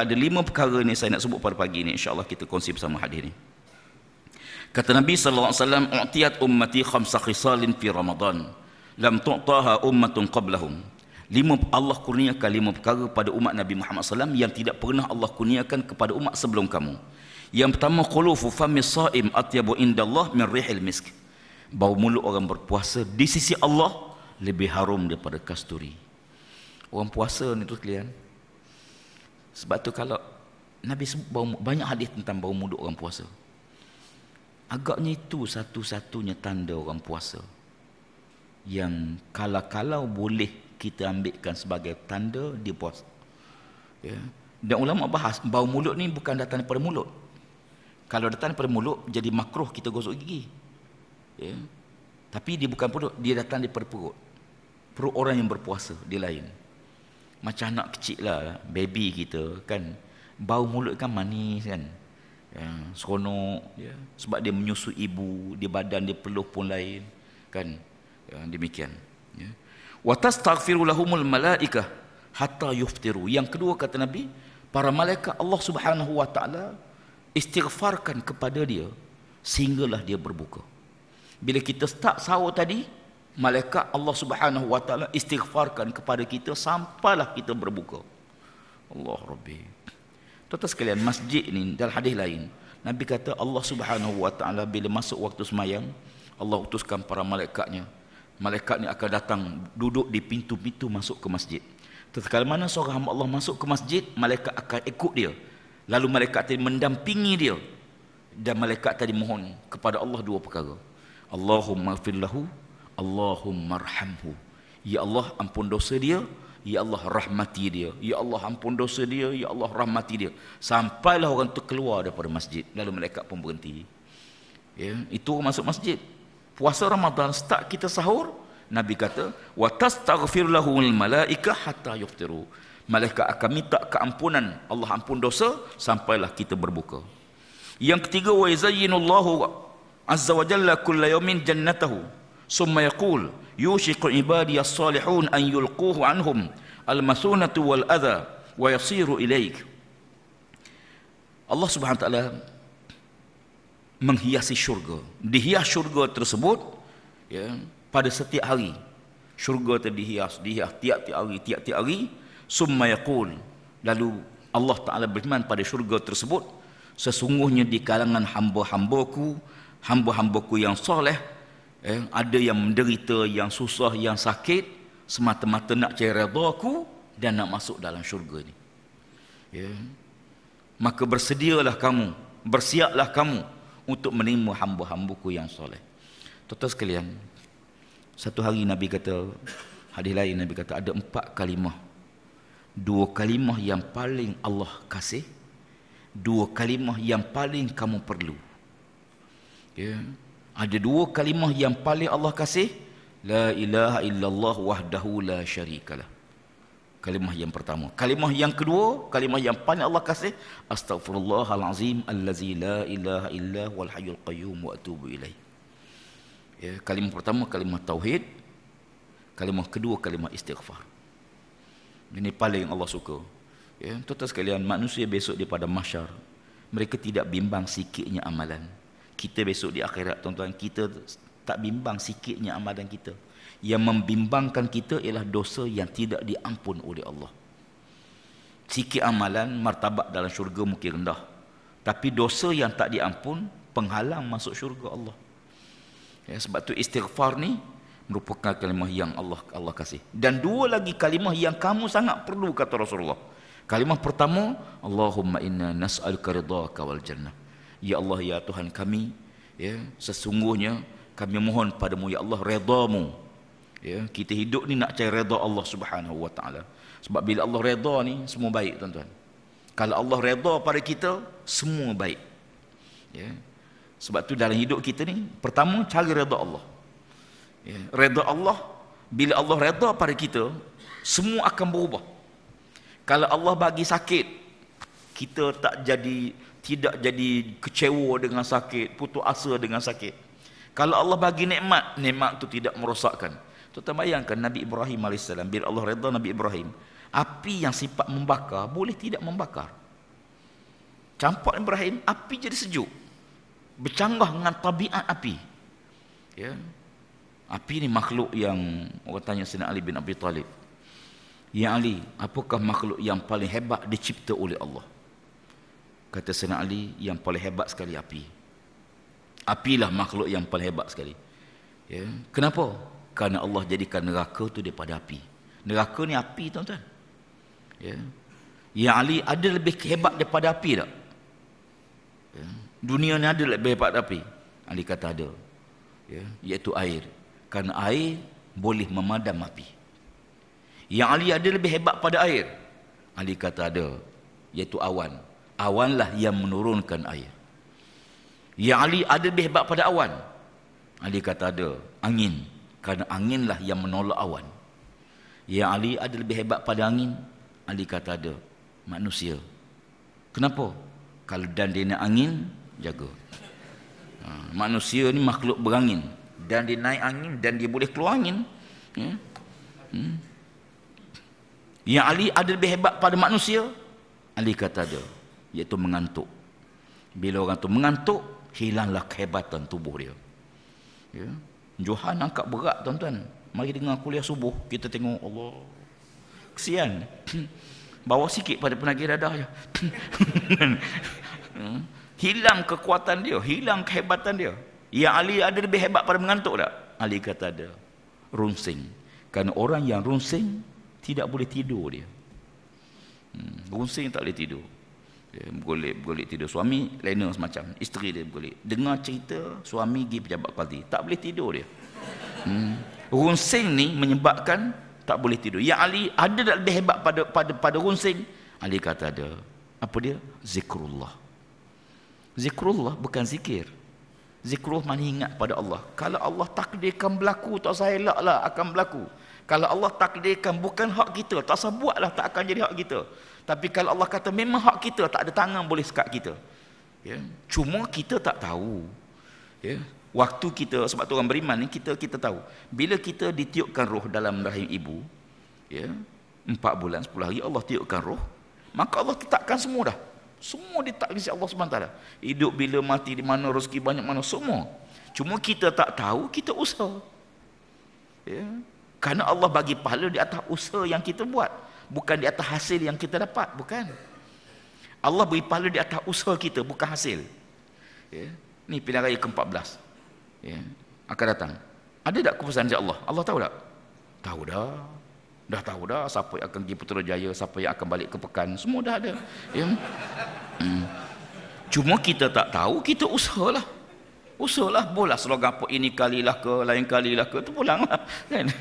ada 5 perkara ni saya nak sebut pada pagi ni, insya-Allah kita kongsi bersama hadis ni. Kata Nabi sallallahu alaihi wasallam, "U'tiyat ummati khamsa khisalin fi Ramadan, lam tu'taha ummatun qablahum." Allah kurniakan 5 perkara pada umat Nabi Muhammad SAW yang tidak pernah Allah kurniakan kepada umat sebelum kamu. Yang pertama, khulufu famis shaim atyabu indallah min rihil misk. Bau mulut orang berpuasa di sisi Allah lebih harum daripada kasturi. Orang puasa ni tu sekalian. Sebab tu kalau Nabi sebut banyak hadis tentang bau mulut orang puasa. Agaknya itu satu-satunya tanda orang puasa yang kalau boleh kita ambilkan sebagai tanda dia puasa. Ya. Dan ulama bahas bau mulut ni bukan datang daripada mulut. Kalau datang daripada mulut jadi makruh kita gosok gigi. Ya. Tapi dia bukan perut, dia datang daripada perut. Perut orang yang berpuasa, dia lain. Macam anak kecil lah, baby kita kan, bau mulut kan manis kan, ya, seronok ya. Sebab dia menyusu ibu, dia badan dia peluh pun lain kan, ya, demikian ya. Wa tastaghfiru lahumul malaikah hatta yuftiru. Yang kedua kata Nabi, para malaikat Allah Subhanahu wa taala istighfarkan kepada dia sehinggalah dia berbuka. Bila kita start sahur tadi, malaikat Allah Subhanahu wa taala istighfarkan kepada kita sampailah kita berbuka. Allah Rabbi. Tuan-tuan sekalian, masjid ni dalam hadis lain Nabi kata Allah Subhanahu wa taala bila masuk waktu sembahyang, Allah utuskan para malaikatnya. Malaikat ni akan datang duduk di pintu-pintu masuk ke masjid. Tatkala mana seorang hamba Allah masuk ke masjid, malaikat akan ikut dia. Lalu malaikat tadi mendampingi dia. Dan malaikat tadi mohon kepada Allah 2 perkara. Allahumma firlahu, Allahumma arhamhu. Ya Allah, ampun dosa dia. Ya Allah, rahmati dia. Ya Allah, ampun dosa dia. Ya Allah, rahmati dia. Sampailah orang tu keluar daripada masjid. Lalu malaikat pun berhenti. Ya, itu masuk masjid. Puasa Ramadan start kita sahur, Nabi kata, wa tastaghfir lahumul malaikah hatta yuftiru. Malaikat akan minta keampunan, Allah ampun dosa sampailah kita berbuka. Yang ketiga, wa yazayyinullahu azza wa jalla kulla yawmin jannatahu summa yaqul yushiqu ibadiyas salihun an yulquhu anhum al-masunatu wal adha wa yasiru ilaik. Allah Subhanahu wa taala menghiasi syurga. Dihias syurga tersebut ya, pada setiap hari. Syurga itu dihias tiap-tiap hari. Summa yaqul, lalu Allah Ta'ala berfirman pada syurga tersebut, sesungguhnya di kalangan hamba-hambaku yang soleh, ada yang menderita, yang susah, yang sakit, semata-mata nak cari redha-Ku dan nak masuk dalam syurga ni. Ya. Maka bersedialah kamu, bersiaplah kamu untuk menerima hamba-hambaku yang soleh. Tuan-tuan sekalian, satu hari Nabi kata, hadis lain Nabi kata, ada 4 kalimah. 2 kalimah yang paling Allah kasih, 2 kalimah yang paling kamu perlu. Ya. Ada 2 kalimah yang paling Allah kasih, la ilaha illallah wahdahu la syarikalah. Kalimah yang pertama. Kalimah yang kedua, kalimah yang paling Allah kasih, astaghfirullahalazim allazi la ilaha illa wal hayyul qayyum wa atubu ilaih. Ya, kalimah pertama kalimah tauhid, kalimah kedua kalimah istighfar. Ini paling Allah suka. Ya, tuan-tuan sekalian, manusia besok di pada mahsyar, mereka tidak bimbang sikitnya amalan. Kita besok di akhirat, tuan-tuan, kita tak bimbang sikitnya amalan kita. Yang membimbangkan kita ialah dosa yang tidak diampun oleh Allah. Sikit amalan, martabat dalam syurga mungkin rendah. Tapi dosa yang tak diampun, penghalang masuk syurga Allah. Ya, sebab tu istighfar ni merupakan kalimah yang Allah kasih. Dan 2 lagi kalimah yang kamu sangat perlu, kata Rasulullah. Kalimah pertama, Allahumma inna nas'aluka ridhaka wal jannah. Ya Allah, ya Tuhan kami, ya, sesungguhnya kami mohon padamu ya Allah redha-Mu Ya, kita hidup ni nak cari redha Allah Subhanahu wa taala. Sebab bila Allah redha ni semua baik, tuan-tuan. Kalau Allah redha pada kita, semua baik. Ya. Sebab tu dalam hidup kita ni, pertama cari redha Allah. Ya, redha Allah, bila Allah redha pada kita, semua akan berubah. Kalau Allah bagi sakit, kita tidak jadi kecewa dengan sakit, putus asa dengan sakit. Kalau Allah bagi nikmat, nikmat tu tidak merosakkan. Tuan-tuan bayangkan Nabi Ibrahim AS, bila Allah redha Nabi Ibrahim, api yang sifat membakar boleh tidak membakar. Campak Ibrahim, api jadi sejuk, bercanggah dengan tabiat api. Ya. Api ni makhluk yang orang tanya Sayyidina Ali bin Abi Talib, "Ya Ali, apakah makhluk yang paling hebat dicipta oleh Allah?" Kata Sayyidina Ali, "Yang paling hebat sekali api. Apilah makhluk yang paling hebat sekali." Ya. Kenapa? Kerana Allah jadikan neraka tu daripada api. Neraka ni api, tuan-tuan. Ya. Ya Ali, ada lebih hebat daripada api tak? Ya. Dunia ni ada lebih hebat daripada api? Ali kata ada. Ya. Iaitu air. Kerana air boleh memadam api. Yang Ali, ada lebih hebat pada air? Ali kata ada. Iaitu awan. Awanlah yang menurunkan air. Yang Ali, ada lebih hebat pada awan? Ali kata ada. Angin. Kerana anginlah yang menolak awan. Yang Ali, ada lebih hebat pada angin? Ali kata ada. Manusia. Kenapa? Kalau dan dia nak angin, jaga. Manusia ni makhluk berangin. Dan dia naik angin, dan dia boleh keluar angin. Ya. Yang Ali, ada lebih hebat pada manusia? Ali kata ada. Iaitu mengantuk. Bila orang tu mengantuk, hilanglah kehebatan tubuh dia. Ya. Johan angkat berat, tuan-tuan. Mari dengar kuliah subuh, kita tengok, Allah, kesian. Bawa sikit pada penagih dadah je. Hilang kekuatan dia, hilang kehebatan dia. Yang Ali, ada lebih hebat pada mengantuk tak? Ali kata ada. Runsing. Kerana orang yang runsing tidak boleh tidur dia. Runsing tak boleh tidur. Dia bergolek tidur. Suami lena semacam, isteri dia bergolek. Dengar cerita suami pergi pejabat qadi, tak boleh tidur dia. Runsing ni menyebabkan tak boleh tidur. Yang Ali, ada tak lebih hebat pada runsing? Ali kata ada. Apa dia? Zikrullah. Zikrullah bukan zikir. Zikrullah mana ingat pada Allah. Kalau Allah takdirkan berlaku, tak usah elaklah akan berlaku. Kalau Allah takdirkan bukan hak kita, tak usah buatlah, tak akan jadi hak kita. Tapi kalau Allah kata memang hak kita, tak ada tangan boleh sekat kita. Ya. Cuma kita tak tahu. Ya. Waktu kita, sebab tu orang beriman ni, kita tahu. Bila kita ditiupkan roh dalam rahim ibu, ya, 4 bulan, 10 hari, Allah tiupkan roh, maka Allah tetapkan semua dah. Semua ditakdir Allah SWT. Hidup bila, mati di mana, rezeki banyak mana, semua. Cuma kita tak tahu, kita usaha. Ya. Kerana Allah bagi pahala di atas usaha yang kita buat. Bukan di atas hasil yang kita dapat. Bukan. Allah beri pahala di atas usaha kita, bukan hasil. Ya. Ni pilihan raya ke-14. Ya. Akan datang. Ada tak keputusan dari Allah? Allah tahu tak? Tahu dah. Dah tahu dah siapa yang akan pergi Putrajaya, siapa yang akan balik ke Pekan. Semua dah ada. Ya. Cuma kita tak tahu, kita usahalah. Usahalah, boleh slogan apa ini kalilah ke, lain kalilah ke, tu pulanglah. Kan?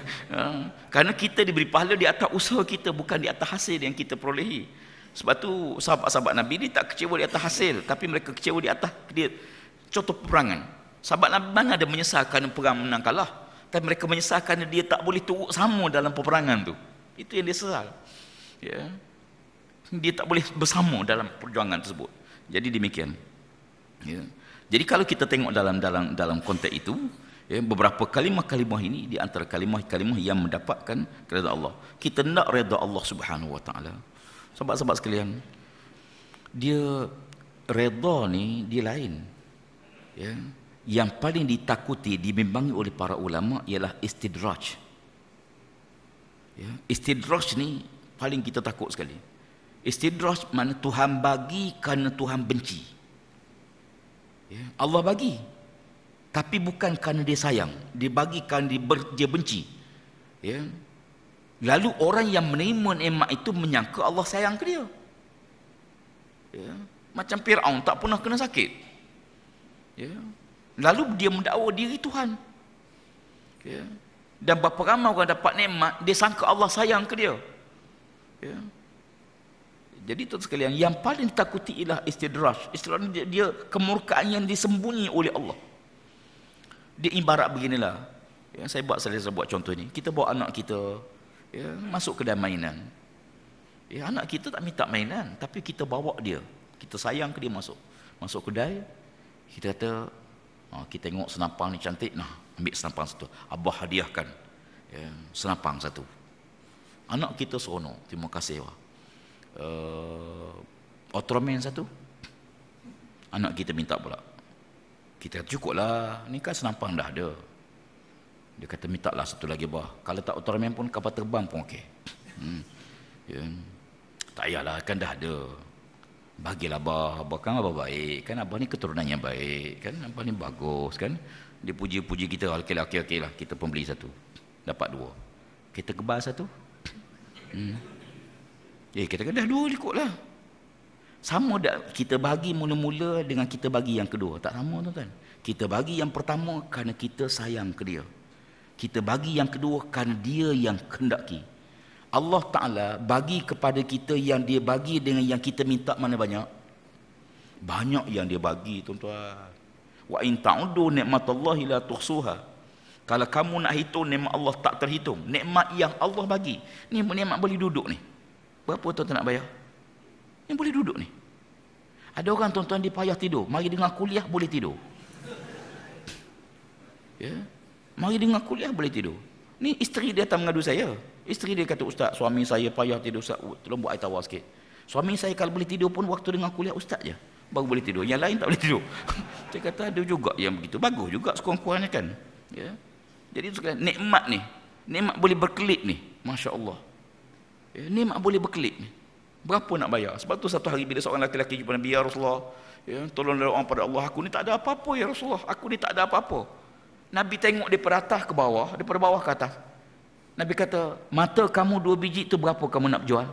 Kerana kita diberi pahala di atas usaha kita, bukan di atas hasil yang kita perolehi. Sebab tu sahabat-sahabat Nabi ni tak kecewa di atas hasil, tapi mereka kecewa di atas dia. Contoh peperangan. Sahabat Nabi mana ada menyesal kerana perang menang kalah, tapi mereka menyesal kerana dia tak boleh turut sama dalam peperangan tu. Itu yang dia sesal. Ya. Dia tak boleh bersama dalam perjuangan tersebut. Jadi demikian. Ya. Jadi kalau kita tengok dalam konteks itu, ya, beberapa kalimah-kalimah ini di antara kalimah-kalimah yang mendapatkan redha Allah. Kita nak redha Allah Subhanahu wa taala. Sahabat-sahabat sekalian, dia redha ni dia lain. Ya. Yang paling ditakuti, dibimbangi oleh para ulama ialah istidraj. Ya. Istidraj ni paling kita takut sekali. Istidraj makna Tuhan bagi kerana Tuhan benci. Ya, Allah bagi, tapi bukan kerana dia sayang. Dia bagi kerana dia benci. Ya. Lalu orang yang menerima nikmat itu menyangka Allah sayang ke dia. Ya. Macam Fir'aun tak pernah kena sakit. Ya. Lalu dia mendakwa diri Tuhan. Ya. Dan berapa ramai orang dapat nikmat, dia sangka Allah sayang ke dia. Ya. Jadi tuan sekalian, yang paling takuti ialah istidraj. Istidraj dia kemurkaan yang disembunyi oleh Allah. Dia ibarat beginilah. Ya, saya buat contoh ni. Kita bawa anak kita ya, masuk kedai mainan. Ya, anak kita tak minta mainan, tapi kita bawa dia. Kita sayang ke dia masuk. Masuk kedai, kita kata, kita tengok senapang ni cantik, nah, ambil senapang satu. Abah hadiahkan ya, senapang satu. Anak kita seronok, terima kasih wah. Ultraman satu. Anak kita minta pula. Kita kata cukuplah, ni kan senapang dah ada. Dia kata minta lah satu lagi bah. Kalau tak Ultraman pun kapal terbang pun okey. Ya. Tak payahlah, kan dah ada. Bagilah abah, abah kan abah baik, kan abah ni keturunannya baik, kan abah ni bagus, kan dia puji-puji kita, okey lah, kita pun beli satu, dapat dua, kita kebal satu. Kita kata dah dua ikut lah. Sama tak kita bagi mula-mula dengan kita bagi yang kedua? Tak sama tuan-tuan. Kita bagi yang pertama kerana kita sayang ke dia. Kita bagi yang kedua kerana dia yang kehendaki. Allah Ta'ala bagi kepada kita yang dia bagi dengan yang kita minta mana banyak? Banyak yang dia bagi tuan-tuan. Wa in ta'uddu ni'matallahi la tuhsuha. Kalau kamu nak hitung nikmat Allah tak terhitung. Nikmat yang Allah bagi. Ni nikmat boleh duduk ni. Berapa tuan-tuan nak bayar? Ni boleh duduk ni. Ada orang tuan-tuan dia payah tidur. Mari dengar kuliah boleh tidur. Ya. Mari dengar kuliah boleh tidur. Ni isteri dia datang mengadu saya. Isteri dia kata, ustaz, suami saya payah tidur, ustaz, tolong buat air tawar sikit. Suami saya kalau boleh tidur pun waktu dengar kuliah ustaz je, baru boleh tidur. Yang lain tak boleh tidur. Saya kata ada juga yang begitu. Bagus juga sekurang-kurangnya kan. Ya. Jadi sekalian, nikmat ni, nikmat boleh berkelip ni. Masya Allah. Ya, nikmat boleh berkelip ni. Berapa nak bayar? Sebab tu satu hari bila seorang lelaki jumpa Nabi, ya Rasulullah, ya, tolong doa pada Allah, aku ni tak ada apa-apa ya Rasulullah, aku ni tak ada apa-apa. Nabi tengok daripada atas ke bawah, daripada bawah ke atas. Nabi kata, mata kamu 2 biji tu berapa kamu nak jual?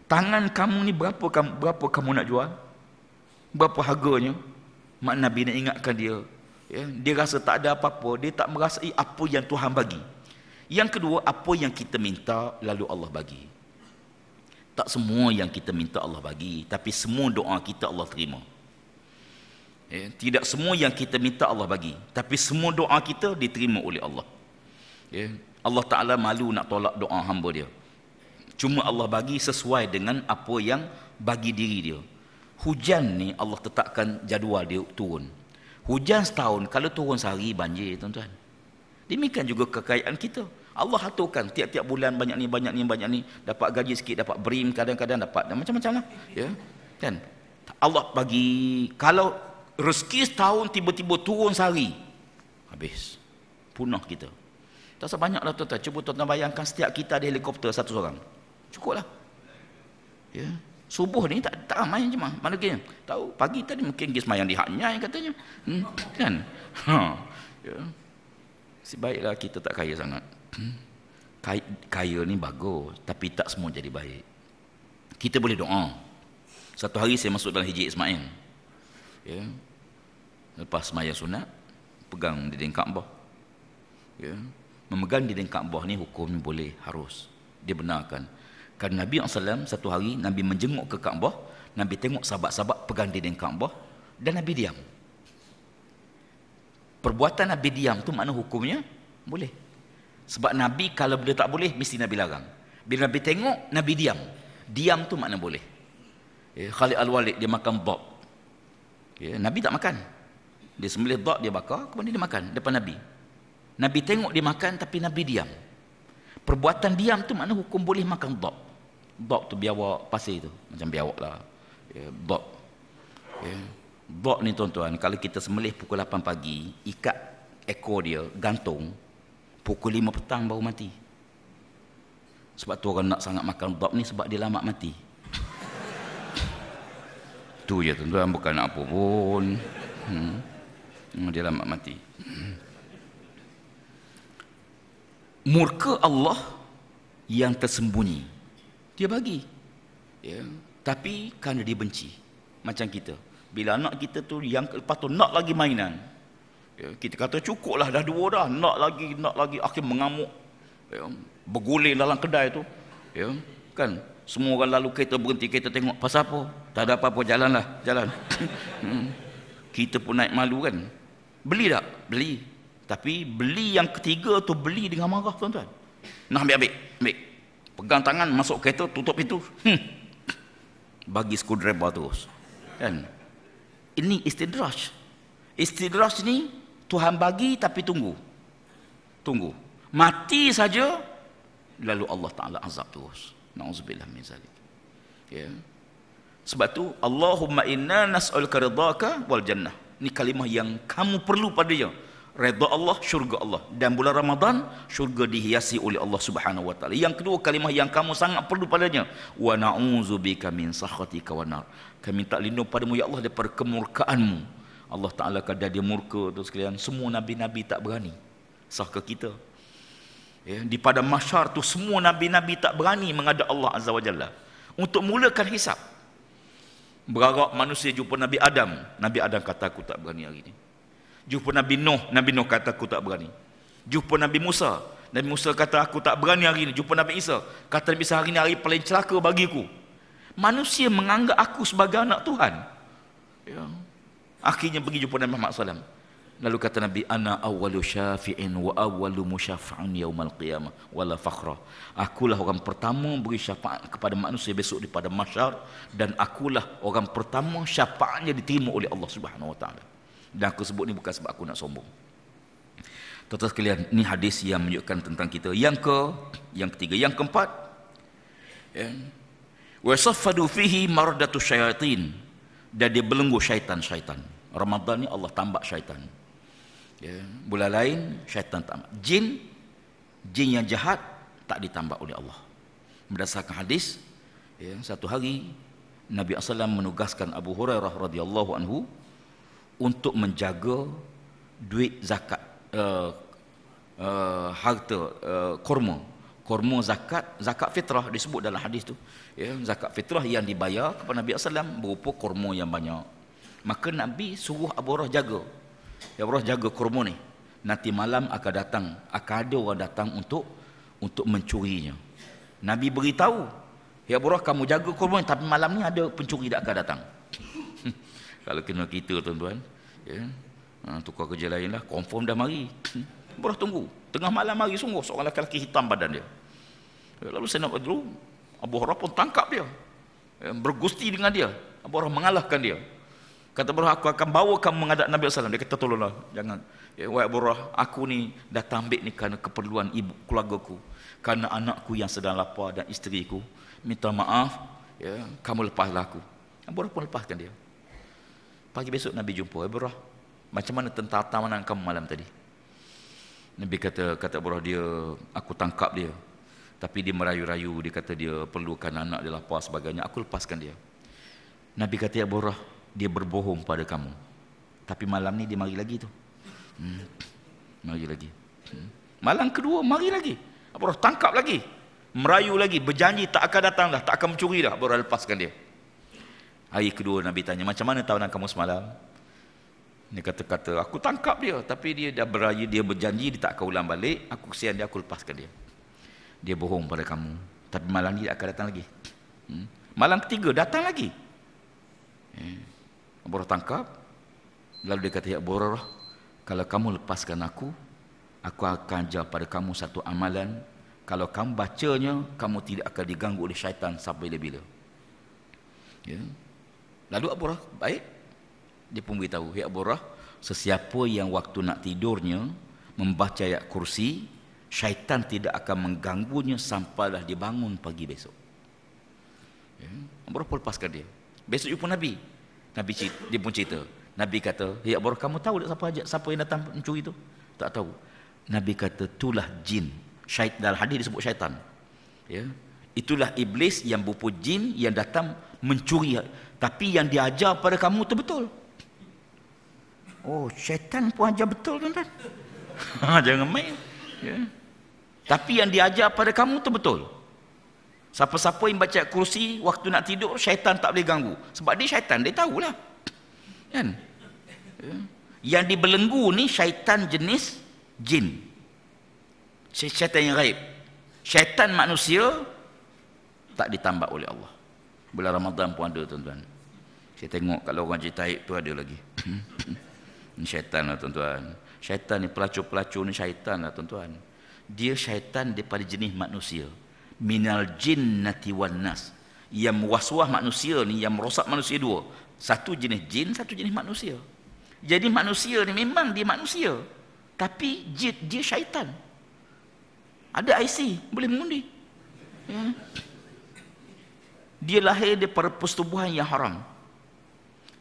Tangan kamu ni berapa kamu nak jual? Berapa harganya? Mak Nabi nak ingatkan dia. Ya, dia rasa tak ada apa-apa, dia tak merasai apa yang Tuhan bagi. Yang kedua, apa yang kita minta lalu Allah bagi. Tak semua yang kita minta Allah bagi, tapi semua doa kita Allah terima. Ya, tidak semua yang kita minta Allah bagi, tapi semua doa kita diterima oleh Allah. Ya, Allah Ta'ala malu nak tolak doa hamba dia. Cuma Allah bagi sesuai dengan apa yang bagi diri dia. Hujan ni Allah tetapkan jadual dia turun. Hujan setahun, kalau turun sehari banjir tuan-tuan. Demikian juga kekayaan kita. Allah aturkan tiap-tiap bulan banyak ni, dapat gaji sikit, dapat BRIM, kadang-kadang dapat macam-macam lah. Ya, kan? Allah bagi, kalau rezeki setahun tiba-tiba turun sehari, habis. Punah kita. Tak sebanyak lah tuan-tuan. Cuba tuan-tuan bayangkan setiap kita ada helikopter satu seorang. Cukup lah. Ya. Subuh ni tak ramai je mah. Mana kira? Tahu pagi tadi mungkin pergi semayang di Haknyai katanya. Kan? Ya. Sebaiklah kita tak kaya sangat. Kaya ni bagus, tapi tak semua jadi baik. Kita boleh doa. Satu hari saya masuk dalam Hijri Ismail. Ya. Lepas semayang sunat, pegang dinding Kaabah. Ya. Memegang dinding Kaabah ni hukumnya boleh, harus dibenarkan. Kerana Nabi SAW satu hari Nabi menjenguk ke Kaabah, Nabi tengok sahabat-sahabat pegang dinding Kaabah dan Nabi diam. Perbuatan Nabi diam tu makna hukumnya boleh. Sebab Nabi kalau benda tak boleh mesti Nabi larang. Bila Nabi tengok, Nabi diam. Diam tu makna boleh. Ya, Khalid Al-Walid dia makan dhab. Ya, Nabi tak makan. Dia sembelih dhab, dia bakar, kemudian dia makan depan Nabi. Nabi tengok dia makan tapi Nabi diam. Perbuatan diam tu makna hukum boleh makan dhab. Dhab tu biawak pasir tu, macam biawak lah. Ya, dhab. Ya. Dhab ni tuan-tuan, kalau kita sembelih pukul 8 pagi, ikat ekor dia, gantung, pukul 5 petang baru mati. Sebab tu orang nak sangat makan dhab ni sebab dia lama mati. Tu je tuan-tuan, bukan nak apa pun. Dia lama mati. Murka Allah yang tersembunyi, dia bagi. Ya. Tapi kerana dia benci. Macam kita, bila anak kita tu yang lepas tu nak lagi mainan, Ya, kita kata cukuplah, dah 2 dah, nak lagi, akhir mengamuk. Ya, berguling dalam kedai tu. Ya, kan? Semua orang lalu kereta berhenti, kita tengok pasal apa? Tak ada apa-apa, jalan. Kita pun naik malu kan. Beli tak? Beli. Tapi beli yang ketiga tu beli dengan marah, tuan-tuan. Nah, ambil. Pegang tangan, masuk kereta, tutup pintu. Bagi screwdriver terus. Kan? Ini istidraj. Istidraj ni Tuhan bagi tapi tunggu. Mati saja lalu Allah Taala azab terus. Nauzubillah min zalik. Ya. Sebab tu Allahumma inna nas'aluka ridhaka wal jannah. Ini kalimah yang kamu perlu padanya. Redha Allah, syurga Allah. Dan bulan Ramadan, syurga dihiasi oleh Allah Subhanahu wa taala. Yang kedua kalimah yang kamu sangat perlu padanya, wa na'udzubika min sakhatika wan nar. Kami minta lindung padamu ya Allah daripada kemurkaanmu. Allah Ta'ala kada dia murka tu sekalian. Semua Nabi-Nabi tak berani. Sah ke kita? Ya, di pada mahsyar tu semua Nabi-Nabi tak berani menghadap Allah Azza wa Jalla untuk mulakan hisab. Berharap manusia jumpa Nabi Adam. Nabi Adam kata aku tak berani hari ni. Jumpa Nabi Nuh kata aku tak berani. Jumpa Nabi Musa kata aku tak berani hari ni. Jumpa Nabi Isa, kata Nabi Isa hari ni hari paling celaka bagiku. Manusia menganggap aku sebagai anak Tuhan. Ya. Akhirnya pergi jumpa Nabi Muhammad SAW. Lalu kata Nabi, ana awwalu syafi'in wa awwalu musyafa'un yaumal qiyamah wala fakhra. Akulah orang pertama beri syafaat kepada manusia besok di pada mahsyar, dan akulah orang pertama syafaatnya diterima oleh Allah Subhanahu wa taala. Dan aku sebut ni bukan sebab aku nak sombong. Tuan-tuan sekalian, ni hadis yang menunjukkan tentang kita. Yang ketiga, yang keempat, ya. Wa saffadu fihi mardatu syayatin. Dan dia belenggu syaitan. Ramadan ni Allah tambak syaitan. Ya, bulan lain syaitan tambak. Jin yang jahat tak ditambak oleh Allah. Berdasarkan hadis, ya, satu hari Nabi SAW menugaskan Abu Hurairah radhiyallahu anhu untuk menjaga duit zakat, harta, korma zakat fitrah disebut dalam hadis tu. Ya, zakat fitrah yang dibayar kepada Nabi SAW berupa korma yang banyak. Maka Nabi suruh Abu Hurairah jaga. Ya, Abu Hurairah jaga korma ni. Nanti malam akan ada orang datang untuk mencurinya. Nabi beritahu, ya Abu Hurairah kamu jaga korma ni, tapi malam ni ada pencuri tak akan datang. Kalau kena kita tuan-tuan, ya, tukar kerja lain lah, confirm dah mari. Abu Hurairah tunggu. Tengah malam mari sungguh seorang lelaki hitam badan dia. Lalu saya nak dulu, Abu Hurairah pun tangkap dia, bergusti dengan dia. Abu Hurairah mengalahkan dia. Kata Abu Hurairah, aku akan bawa kamu menghadap Nabi SAW. Dia kata tolonglah, jangan. Ya, wahai Abu Hurairah, aku ni datang ambil ni kerana keperluan ibu keluargaku, kerana anakku yang sedang lapar dan isteriku. Minta maaf, ya, kamu lepaslah aku. Abu Hurairah pun lepaskan dia. Pagi besok Nabi jumpa. Abu Hurairah, macam mana tentang tawanan kamu malam tadi? Nabi kata Abu Hurairah, dia, aku tangkap dia, tapi dia merayu-rayu, dia kata dia perlukan anak dia lapar sebagainya, aku lepaskan dia. Nabi kata, ya Abu Hurairah, dia berbohong pada kamu, tapi malam ni dia mari lagi tu. Mari lagi. Malam kedua mari lagi. Abu Hurairah tangkap lagi, merayu lagi, berjanji tak akan datang dah, tak akan mencuri dah. Abu Hurairah lepaskan dia. Hari kedua Nabi tanya, macam mana tawanan kamu semalam? Dia kata, aku tangkap dia, tapi dia dah berayu, dia berjanji dia tak akan ulang balik. Aku kesian dia, aku lepaskan dia. Dia bohong pada kamu, tapi malam ni dia akan datang lagi. Malam ketiga datang lagi. Abu Hurairah tangkap. Lalu dia kata, ya Abu Hurairah, kalau kamu lepaskan aku akan ajar pada kamu satu amalan. Kalau kamu bacanya, kamu tidak akan diganggu oleh syaitan sampai bila-bila. Ya. Lalu Abu Hurairah baik, dia pun beritahu, ya Abu Hurairah, sesiapa yang waktu nak tidurnya membaca ayat kursi, syaitan tidak akan mengganggunya sampailah dia bangun pagi besok. Ya. Abu Hurairah pun lepaskan dia. Besok jumpa Nabi. Dia pun cerita. Nabi kata, ya Abu Hurairah, kamu tahu tak siapa yang datang mencuri itu? Tak tahu. Nabi kata, itulah jin. Dalam hadis disebut syaitan. Ya. Itulah iblis yang berupa jin yang datang mencuri. Tapi yang diajar pada kamu itu betul. Oh, syaitan pun ajar betul, tuan-tuan. Jangan main. Ya. Tapi yang diajar pada kamu itu betul. Siapa-siapa yang baca kursi waktu nak tidur, syaitan tak boleh ganggu. Sebab dia syaitan, dia tahulah. Kan? Ya. Yang dibelenggu ni syaitan jenis jin. Syaitan yang gaib. Syaitan manusia tak ditambah oleh Allah. Bulan Ramadan pun ada tuan-tuan. Saya tengok kalau orang cerita aib tu ada lagi. Ni syaitan lah tuan-tuan. Syaitan ni pelacur-pelacur ni syaitan lah tuan-tuan. Dia syaitan daripada jenis manusia. Minal jinnati wan nas. Yang waswas manusia ni, yang merosak manusia dua. Satu jenis jin, satu jenis manusia. Jadi manusia ni memang dia manusia. Tapi dia syaitan. Ada IC, boleh mengundi. Ya. Dia lahir daripada persetubuhan yang haram.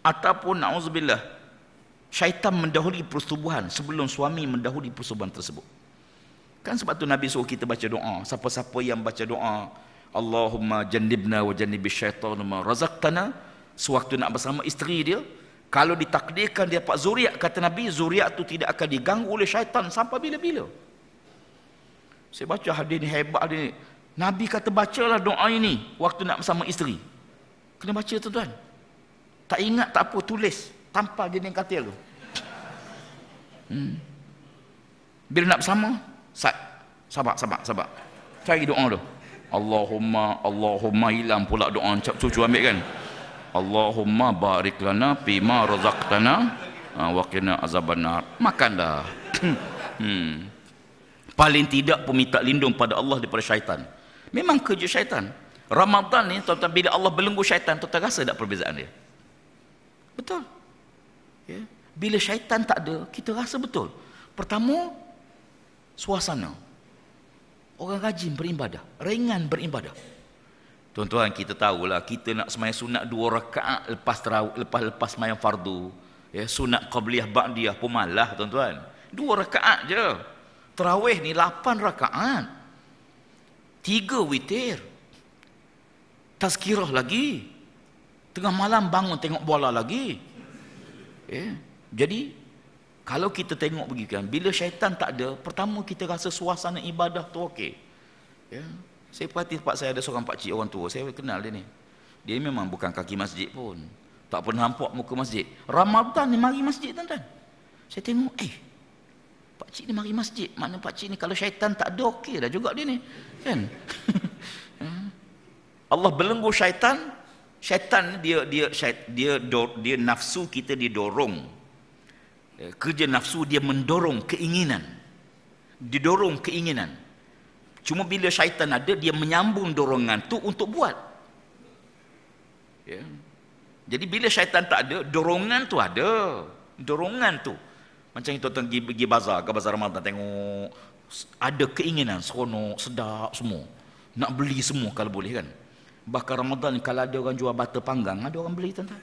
Ataupun na'udzubillah, syaitan mendahului persetubuhan sebelum suami mendahului persetubuhan tersebut. Kan sebab tu Nabi suruh kita baca doa. Siapa-siapa yang baca doa Allahumma jannibna wa jannibish syaitan ma razaqtana, sewaktu nak bersama isteri dia, kalau ditakdirkan dia dapat zuriat, kata Nabi, zuriat tu tidak akan diganggu oleh syaitan sampai bila-bila. Saya baca hadis ni hebat ni. Nabi kata bacalah doa ini waktu nak bersama isteri. Kena baca tuan-tuan. Tak ingat tak apa, tulis tampal dinding katil tu. Bila nak bersama, sabar. Cari doa tu. Allahumma hilang pula doa cucu ambil kan. Allahumma barik lana fima razaqtana wa qina azabannar. Makanlah. Paling tidak pun minta lindung pada Allah daripada syaitan. Memang kerja syaitan. Ramadan ni tuan-tuan, bila Allah belenggu syaitan, tuan-tuan rasa tak perbezaan dia? Betul. Ya. Bila syaitan tak ada, kita rasa betul. Pertama, suasana. Orang rajin beribadah, ringan beribadah. Tuan-tuan, kita tahulah, kita nak sembahyang sunat 2 rakaat lepas sembahyang fardu. Ya, sunat qabliyah ba'diyah pun malah tuan-tuan. 2 rakaat je. Tarawih ni 8 rakaat. 3 witir. Tazkirah lagi. Tengah malam bangun tengok bola lagi. Ya. Jadi kalau kita tengok begitu kan, bila syaitan tak ada, pertama kita rasa suasana ibadah tu okey. Ya. Saya perhati tempat saya ada seorang pakcik orang tua, saya kenal dia ni. Dia memang bukan kaki masjid pun. Tak pernah nampak muka masjid. Ramadan ni mari masjid tuan-tuan. Saya tengok, pakcik ni mari masjid. Mana pakcik ni kalau syaitan tak ada, okey dah juga dia ni. Kan? Allah belenggu syaitan. Syaitan dia nafsu kita didorong. Kerja nafsu dia mendorong keinginan. Didorong keinginan. Cuma bila syaitan ada, dia menyambung dorongan tu untuk buat. Ya. Jadi bila syaitan tak ada, dorongan tu ada. Dorongan tu. Macam itu tuan pergi bazar, ke bazar Ramadan, tengok ada keinginan, seronok, sedap semua. Nak beli semua kalau boleh kan. Bahkan Ramadan kalau ada orang jual bata panggang, ada orang beli tuan-tuan.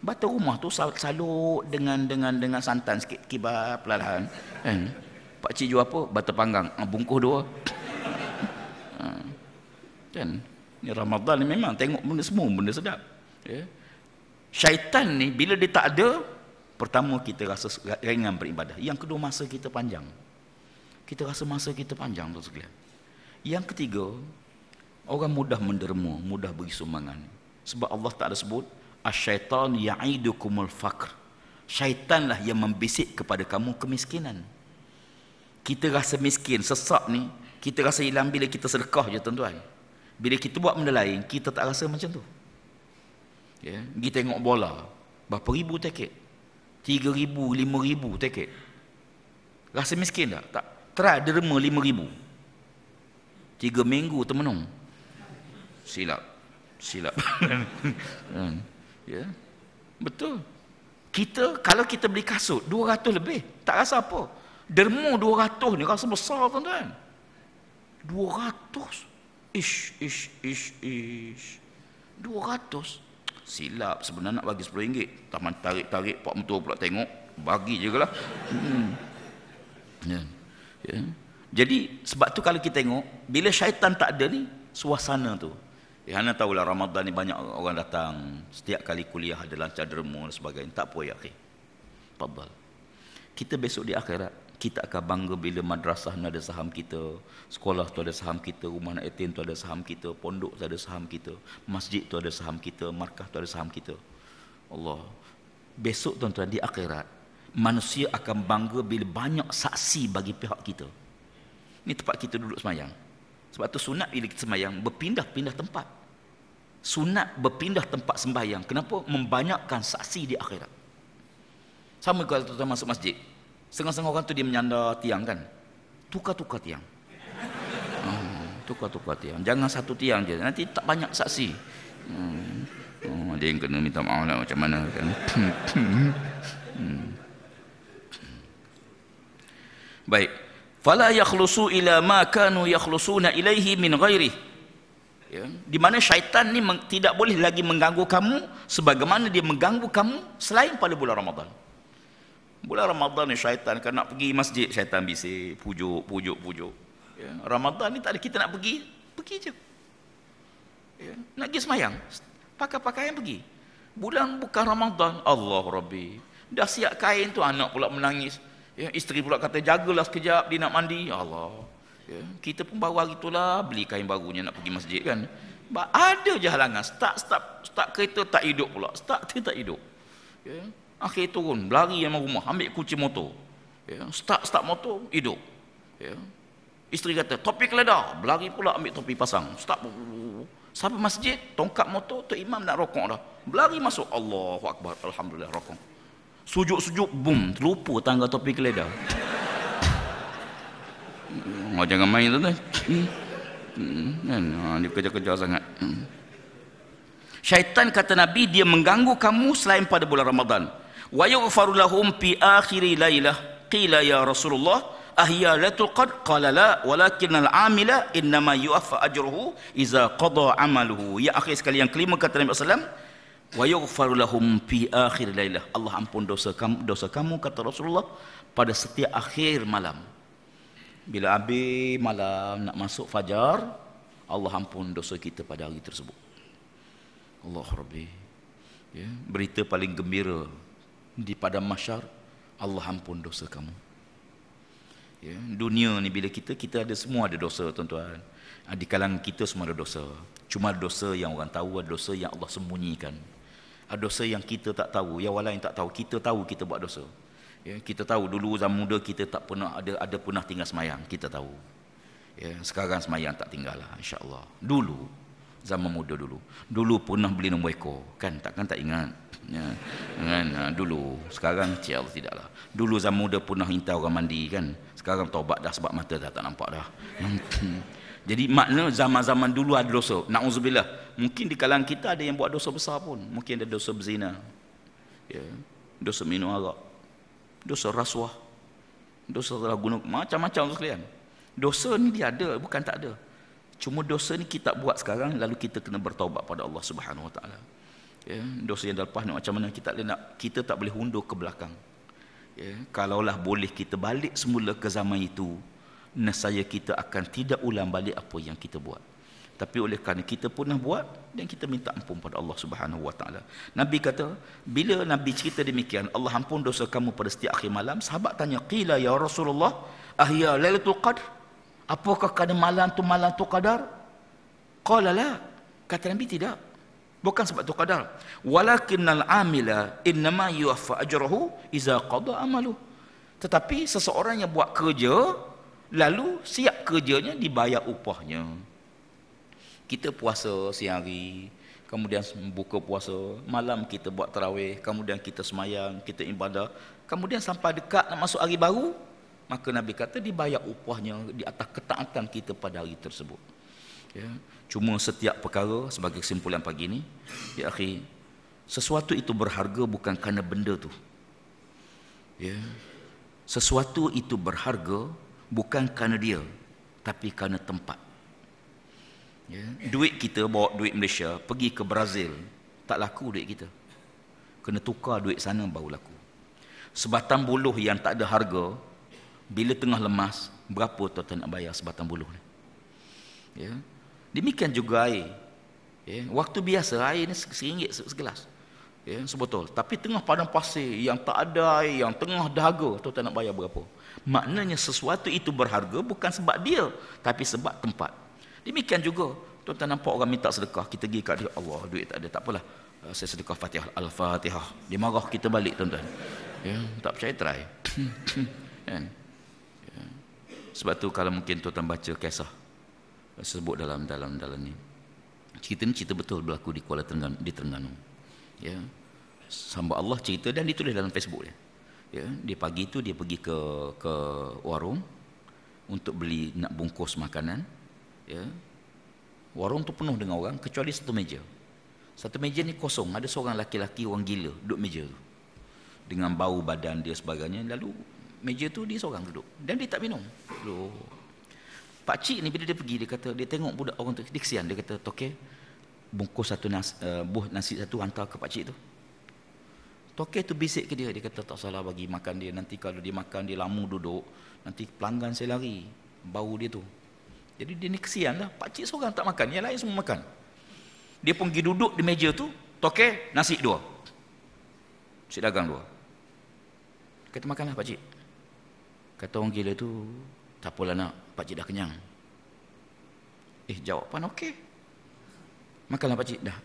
Bata rumah tu salut dengan santan sikit, kibar perlahan. Kan? Pakcik jual apa? Bata panggang. Bungkus 2. Kan? Ni Ramadan ni memang tengok benda semua, benda sedap. Ya. Syaitan ni bila dia tak ada, pertama kita rasa ringan beribadah. Yang kedua, masa kita panjang. Kita rasa masa kita panjang tu sekalian. Yang ketiga, orang mudah menderma, mudah beri sumbangan. Sebab Allah Ta'ala sebut, asyaitan ya'idukumul faqr. Syaitanlah yang membisik kepada kamu kemiskinan. Kita rasa miskin, sesak ni, kita rasa hilang bila kita sedekah je tuan-tuan. Bila kita buat benda lain, kita tak rasa macam tu. Ya, pergi tengok bola, berapa ribu tiket? 3,000, 5,000 tiket. Rasa miskin tak? Tak. Try derma 5,000. 3 minggu termenung. Silap. Ya. Betul. Kalau kita beli kasut 200 lebih, tak rasa apa. Derma 200 ni rasa besar tuan-tuan. 200. Ish. 200. Silap, sebenarnya nak bagi RM10. Taman tarik pak mentua pula tengok, bagi je lah. Ya. Jadi sebab tu kalau kita tengok, bila syaitan tak ada ni, suasana tu. Anda tahulah Ramadan ni banyak orang datang, setiap kali kuliah ada lancar derma dan sebagainya. Tak apa ya akhi. Fadhal. Kita besok di akhirat, kita akan bangga bila madrasah ni ada saham kita, sekolah tu ada saham kita, rumah anak yatim tu ada saham kita, pondok tu ada saham kita, masjid tu ada saham kita, markah tu ada saham kita. Allah. Besok tuan-tuan di akhirat, manusia akan bangga bila banyak saksi bagi pihak kita. Ini tempat kita duduk semayang. Sebab tu sunat bila kita semayang berpindah-pindah tempat. Sunat berpindah tempat sembahyang. Kenapa? Membanyakkan saksi di akhirat. Sama kalau tuan masuk masjid, setengah-setengah orang tu dia menyandar tiang kan, tukar-tukar tiang. Tukar-tukar tiang. Jangan satu tiang je, nanti tak banyak saksi. Dia yang kena minta maaf lah macam mana kan. Baik. Fala yakhlusu ila ma kanu yakhlusuna ilaihi min ghairi. Ya, di mana syaitan ni tidak boleh lagi mengganggu kamu sebagaimana dia mengganggu kamu selain pada bulan Ramadan. Bulan Ramadan ni syaitan kan nak pergi masjid, syaitan bisik, pujuk. Ya, Ramadan ni tak ada kita nak pergi je. Ya, nak pergi semayang, pakai pakaian pergi. Bulan bukan Ramadan, Allah Rabbi. Dah siap kain tu, anak pula menangis. Ya, isteri pula kata jagalah sekejap dia nak mandi. Allah. Ya, kita pun baru hari itulah beli kain barunya nak pergi masjid kan. Ada je halangan. Start kereta tak hidup pula. Start kereta tak hidup. Ya, akhir turun, berlari sama rumah, ambil kunci motor. Ya, start motor, hidup. Ya. Isteri kata, topi keledar, berlari pula ambil topi pasang. Start. Sampai masjid, tongkat motor, tu imam nak rokok dah. Berlari masuk, Allahu Akbar, Alhamdulillah, rokok. Sujud, boom, terlupa tangga topi keledar. Jangan main tu kan. Dia kerja-kerja sangat. Syaitan kata Nabi, dia mengganggu kamu selain pada bulan Ramadan. Wa yughfaru lahum fi akhiri lailah. Qila ya Rasulullah, ahya lailatul qadr? Qala la, walakin al-amila innama yu'affa ajruhu iza qada amaluhu. Ya akhir sekali yang kelima kata Nabi sallallahu alaihi wasallam, wa yughfaru lahum fi akhir lailah. Allah ampun dosa kamu kata Rasulullah pada setiap akhir malam. Bila habis malam nak masuk fajar, Allah ampun dosa kita pada hari tersebut. Allah Rabbi. Ya, berita paling gembira di padang mahsyar, Allah ampun dosa kamu. Ya, dunia ni bila kita ada semua ada dosa tuan-tuan. Di kalangan kita semua ada dosa. Cuma ada dosa yang orang tahu, ada dosa yang Allah sembunyikan. Ada dosa yang kita tak tahu, yang orang lain tak tahu. Kita tahu kita buat dosa. Ya, kita tahu dulu zaman muda kita tak pernah ada pernah tinggal semayang, kita tahu. Ya, sekarang semayang tak tinggal lah, insya-Allah. Dulu zaman muda dulu pernah beli nombor ekor kan, takkan tak ingat ya, kan dulu. Sekarang insya-Allah tidaklah. Dulu zaman muda pernah hantar orang mandi kan, sekarang taubat dah sebab mata dah tak nampak dah. Jadi makna zaman-zaman dulu ada dosa, naudzubillah. Mungkin di kalangan kita ada yang buat dosa besar pun, mungkin ada dosa berzina, ya, dosa minum arak, dosa rasuah, dosa telah guna, macam-macam tu sekalian. Dosa ni dia ada, bukan tak ada. Cuma dosa ni kita buat sekarang, lalu kita kena bertaubat pada Allah Subhanahu Wa Taala. Ya, dosa yang dah lepas ni macam mana kita tak boleh undur ke belakang. Ya, kalaulah boleh kita balik semula ke zaman itu, nescaya kita akan tidak ulang balik apa yang kita buat. Tapi oleh kerana kita pernah buat, dan kita minta ampun pada Allah Subhanahu Wa Taala. Nabi kata, bila Nabi cerita demikian, Allah ampun dosa kamu pada setiap akhir malam, sahabat tanya, qila ya Rasulullah, ahya lailatul qadr? Apakah kerana malam tu qadar? Qala la, kata Nabi tidak. Bukan sebab tu qadar. Walakinnal amila innama yuwaffa ajruhu iza qada amalu. Tetapi seseorang yang buat kerja, lalu siap kerjanya dibayar upahnya. Kita puasa siang hari, kemudian buka puasa, malam kita buat tarawih, kemudian kita semayang, kita ibadah, kemudian sampai dekat nak masuk hari baru, maka Nabi kata dibayar upahnya di atas ketaatan kita pada hari tersebut. Ya. Cuma setiap perkara, sebagai kesimpulan pagi ini, ya akhi, sesuatu itu berharga bukan kerana benda tu. Ya. Sesuatu itu berharga bukan kerana dia, tapi kerana tempat. Ya. Duit kita, bawa duit Malaysia pergi ke Brazil, tak laku duit kita. Kena tukar duit sana baru laku. Sebatang buluh yang tak ada harga, bila tengah lemas, berapa tuan nak bayar sebatang buluh ni? Ya. Demikian juga air. Ya. Waktu biasa air ni RM1 segelas. Ya, sebotol. Tapi tengah padang pasir yang tak ada air, yang tengah dahaga, tuan nak bayar berapa? Maknanya sesuatu itu berharga bukan sebab dia, tapi sebab tempat. Demikian juga, tuan nampak orang minta sedekah, kita pergi kat dia, Allah, duit tak ada, tak apalah, saya sedekah Fatihah, Al-Fatihah. Dia marah kita balik tuan-tuan. Ya, tak percaya try. Kan? Ya. Sebab tu kalau mungkin tuan baca kisah sebut dalam ni. Cerita ni cerita betul berlaku di Kuala Terengganu, di Terengganu. Ya. Hamba Allah cerita dan ditulis dalam Facebook dia. Ya, dia pagi tu dia pergi ke warung untuk beli nak bungkus makanan. Ya. Warung tu penuh dengan orang kecuali satu meja. Satu meja ni kosong, ada seorang laki-laki orang gila duduk meja tu. Dengan bau badan dia sebagainya, lalu meja tu dia seorang duduk dan dia tak minum. Loh. Pak cik ni bila dia pergi dia kata dia tengok budak orang tu, dia kesian, dia kata toke bungkus satu buah nasi satu hantar ke pak cik tu. Toke tu bisik ke dia kata tak salah bagi makan dia, nanti kalau dia makan dia lama duduk, nanti pelanggan saya lari bau dia tu. Jadi dia ni kesian lah, pak cik seorang tak makan, yang lain semua makan. Dia pun pergi duduk di meja tu, toke nasi dua, si dagang dua. Kata makanlah pak cik. Kata orang gila tu, tak apalah nak, pak cik dah kenyang. Jawapan okey. Makanlah pak cik, dah.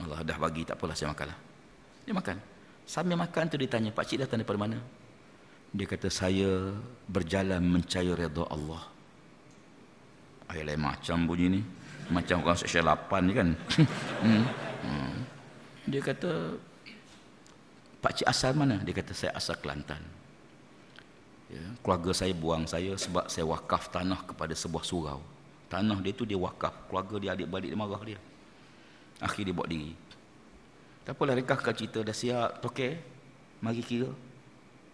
Allah dah bagi, tak apalah saya makanlah. Dia makan. Sambil makan tu dia tanya, pak cik datang daripada mana? Dia kata saya berjalan mencari redha Allah. Lain macam bunyi ni. Macam orang seksyen 8 ni kan. Dia kata, pak cik asal mana? Dia kata saya asal Kelantan. Ya, keluarga saya buang saya sebab saya wakaf tanah kepada sebuah surau. Tanah dia tu dia wakaf, keluarga dia adik-beradik dia marah dia. Akhir dia buat diri. Tak apalah, rekahkan cerita dah siap. Okey, mari kira.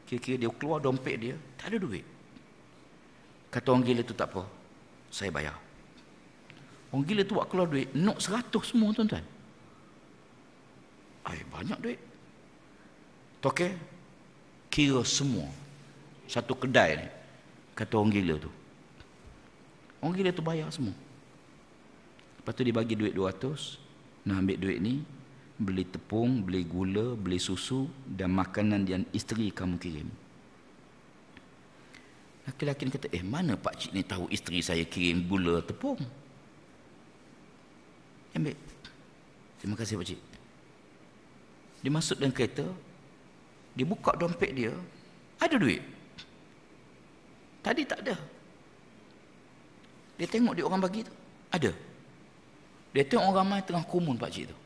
Kira-kira dia keluar dompet dia, tak ada duit. Kata orang gila tu tak apa, saya bayar. Orang gila tu buat keluar duit, nok 100 semua tuan-tuan. Banyak duit. Okey, kira semua. Satu kedai ni, kata orang gila tu. Orang gila tu bayar semua. Lepas tu dia bagi duit 200, nak ambil duit ni, beli tepung, beli gula, beli susu dan makanan yang isteri kamu kirim. Laki-laki ni kata, mana pak cik ni tahu isteri saya kirim gula, tepung? Ambil. Terima kasih pak cik. Dia masuk dalam kereta, dia buka dompet dia, ada duit. Tadi tak ada. Dia tengok dia orang bagi tu, ada. Dia tengok orang ramai tengah kumun pak cik tu.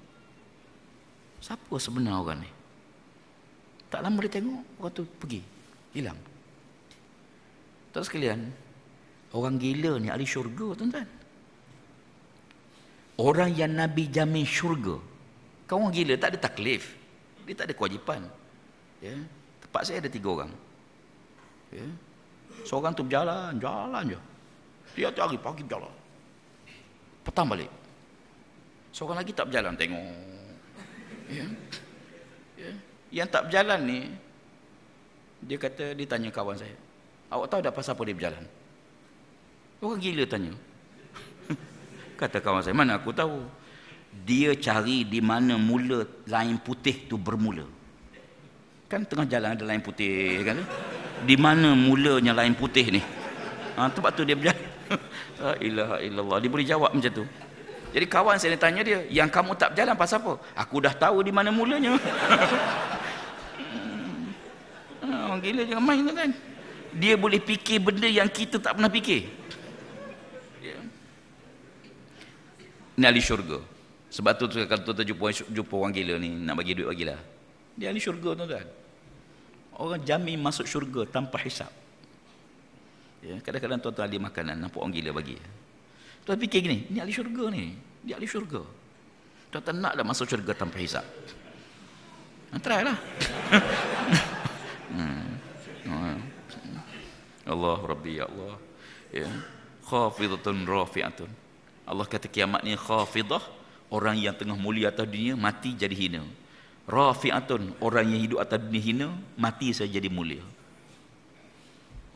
Siapa sebenar orang ni? Tak lama dia tengok, orang tu pergi, hilang. Tuan sekalian, orang gila ni ahli syurga tuan-tuan. Orang yang Nabi jamin syurga. Kau orang gila tak ada taklif, dia tak ada kewajipan. Ya, tempat saya ada 3 orang. Ya. Seorang tu berjalan je. Dia tiap hari pagi berjalan, petang balik. Seorang lagi tak berjalan, tengok. Ya. Ya. Yang tak berjalan ni, dia kata, dia tanya kawan saya, awak tahu dah pasal apa dia berjalan? Orang gila tanya. Kata kawan saya, mana aku tahu. Dia cari di mana mula lain putih tu bermula. Kan tengah jalan ada lain putih kan? Di mana mulanya lain putih ni? Tempat tu dia berjalan. La ilaha illallah. Dia boleh jawab macam tu. Jadi kawan saya tanya dia, yang kamu tak berjalan pasal apa? Aku dah tahu di mana mulanya. Orang gila jangan main tu kan. Dia boleh fikir benda yang kita tak pernah fikir. Ini ahli syurga. Sebab tu kalau tuan jumpa orang gila ni, nak bagi duit bagilah. Dia ahli syurga tuan-tuan. Orang jamin masuk syurga tanpa hisap. Ya, kadang-kadang tuan-tuan ahli makanan, nampak orang gila bagi. Tuan fikir gini, ni ahli syurga ni. Dia ahli syurga. Tuan-tuan nak dah masuk syurga tanpa hisap. Try lah. Allah Rabbi, ya Allah. Ya. Khafidatun rafi'atun. Allah kata kiamat ni khafidah, orang yang tengah mulia atas dunia mati jadi hina. Rafi'atun, orang yang hidup atas dunia hina mati saja jadi mulia.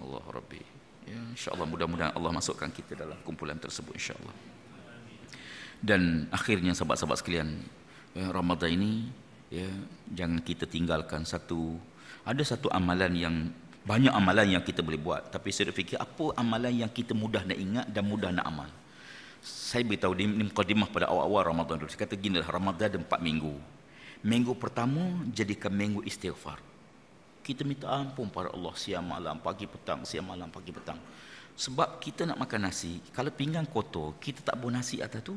Allah Rabbi. Ya, insya-Allah mudah-mudahan Allah masukkan kita dalam kumpulan tersebut insya-Allah. Dan akhirnya sahabat-sahabat sekalian, ya, Ramadan ini ya, jangan kita tinggalkan ada satu amalan yang banyak amalan yang kita boleh buat, tapi saya fikir apa amalan yang kita mudah nak ingat dan mudah nak amal. Saya beritahu di mukadimah pada awal-awal Ramadan dulu, saya kata ginilah, Ramadan ada 4 minggu. Minggu pertama jadikan minggu istighfar. Kita minta ampun pada Allah siang malam, pagi petang, siang malam, pagi petang. Sebab kita nak makan nasi, kalau pinggan kotor, kita tak buat nasi atas tu.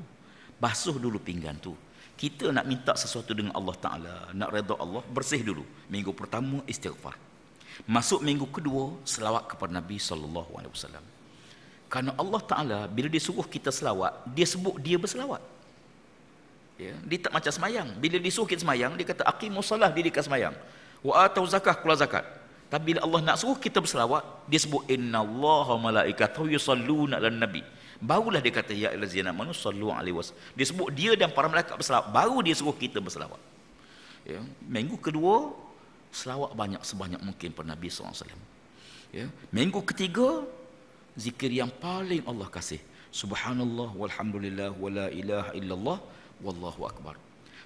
Basuh dulu pinggan tu. Kita nak minta sesuatu dengan Allah Ta'ala, nak redha Allah, bersih dulu. Minggu pertama istighfar. Masuk minggu kedua, selawat kepada Nabi SAW. Kerana Allah Ta'ala, bila dia suruh kita selawat, dia sebut dia berselawat. Ya, dia tak macam semayang. Bila dia suruh kita semayang, dia kata, aqimus salah, dia dekat semayang. Wa atau zakah, keluar zakat. Tapi bila Allah nak suruh kita berselawat, dia sebut innallaha malaikatahu yusalluna 'alan nabi. Barulah dia kata ya ayyuhallazina amanu sallu alaihi wasallam. Dia sebut dia dan para malaikat berselawat, baru dia suruh kita berselawat. Ya, minggu kedua selawat banyak sebanyak mungkin pada Nabi SAW. Ya, minggu ketiga zikir yang paling Allah kasih. Subhanallah walhamdulillah wala ilaha illallah wallahu akbar.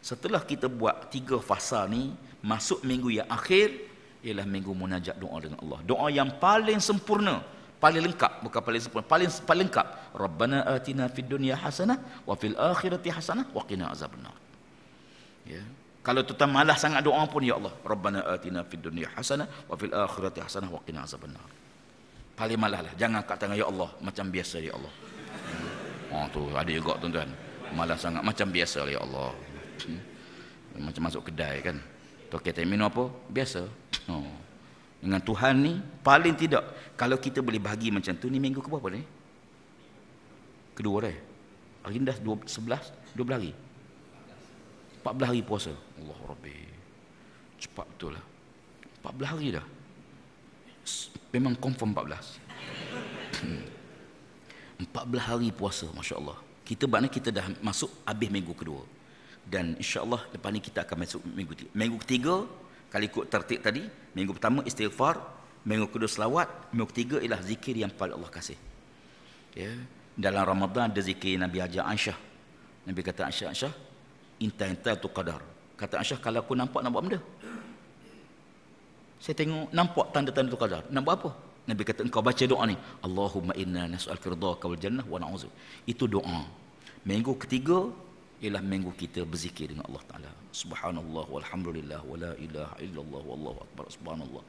Setelah kita buat 3 fasa ni, masuk minggu yang akhir ialah minggu munajat doa dengan Allah. Doa yang paling sempurna, paling lengkap, bukan paling sempurna, paling lengkap. Rabbana atina fid dunya hasanah wa fil akhirati hasanah wa qina azabannar. Ya. Kalau tuan malas sangat doa pun, ya Allah, Rabbana atina fid dunya hasanah wa fil akhirati hasanah wa qina azabannar. Paling malas lah, jangan kat tangan ya Allah macam biasa ya Allah. Oh tu ada juga tuan-tuan. Malas sangat macam biasa ya Allah. Macam masuk kedai kan. Tok kata minum apa? Biasa. Oh. Dengan Tuhan ni paling tidak, kalau kita boleh bahagi macam tu, ni minggu ke berapa ni? Kedua dah. Hari ni dah 11, 12 hari. 14 hari puasa. Allah Rabbi. Cepat betul lah. 14 hari dah. Memang confirm 14. 14 hari puasa, Masya Allah. Kita maknanya kita dah masuk habis minggu kedua. Dan insya-Allah lepas ni kita akan masuk minggu ketiga. Minggu ketiga, kalau ikut tertib tadi, minggu pertama istighfar, minggu kedua selawat, minggu ketiga ialah zikir yang paling Allah kasih. Ya. Dalam Ramadan ada zikir Nabi ajar Aisyah. Nabi kata Aisyah, inta tu qadar. Kata Aisyah, kalau aku nampak buat benda. Saya tengok nampak tanda-tanda tu qadar. Nak buat apa? Nabi kata engkau baca doa ni, Allahumma inna nas'aluka ridhaka wal jannah wa na'udzu. Itu doa. Minggu ketiga ialah minggu kita berzikir dengan Allah Ta'ala. Subhanallah walhamdulillah wa la ilaha illallah wallahu akbar. Subhanallah.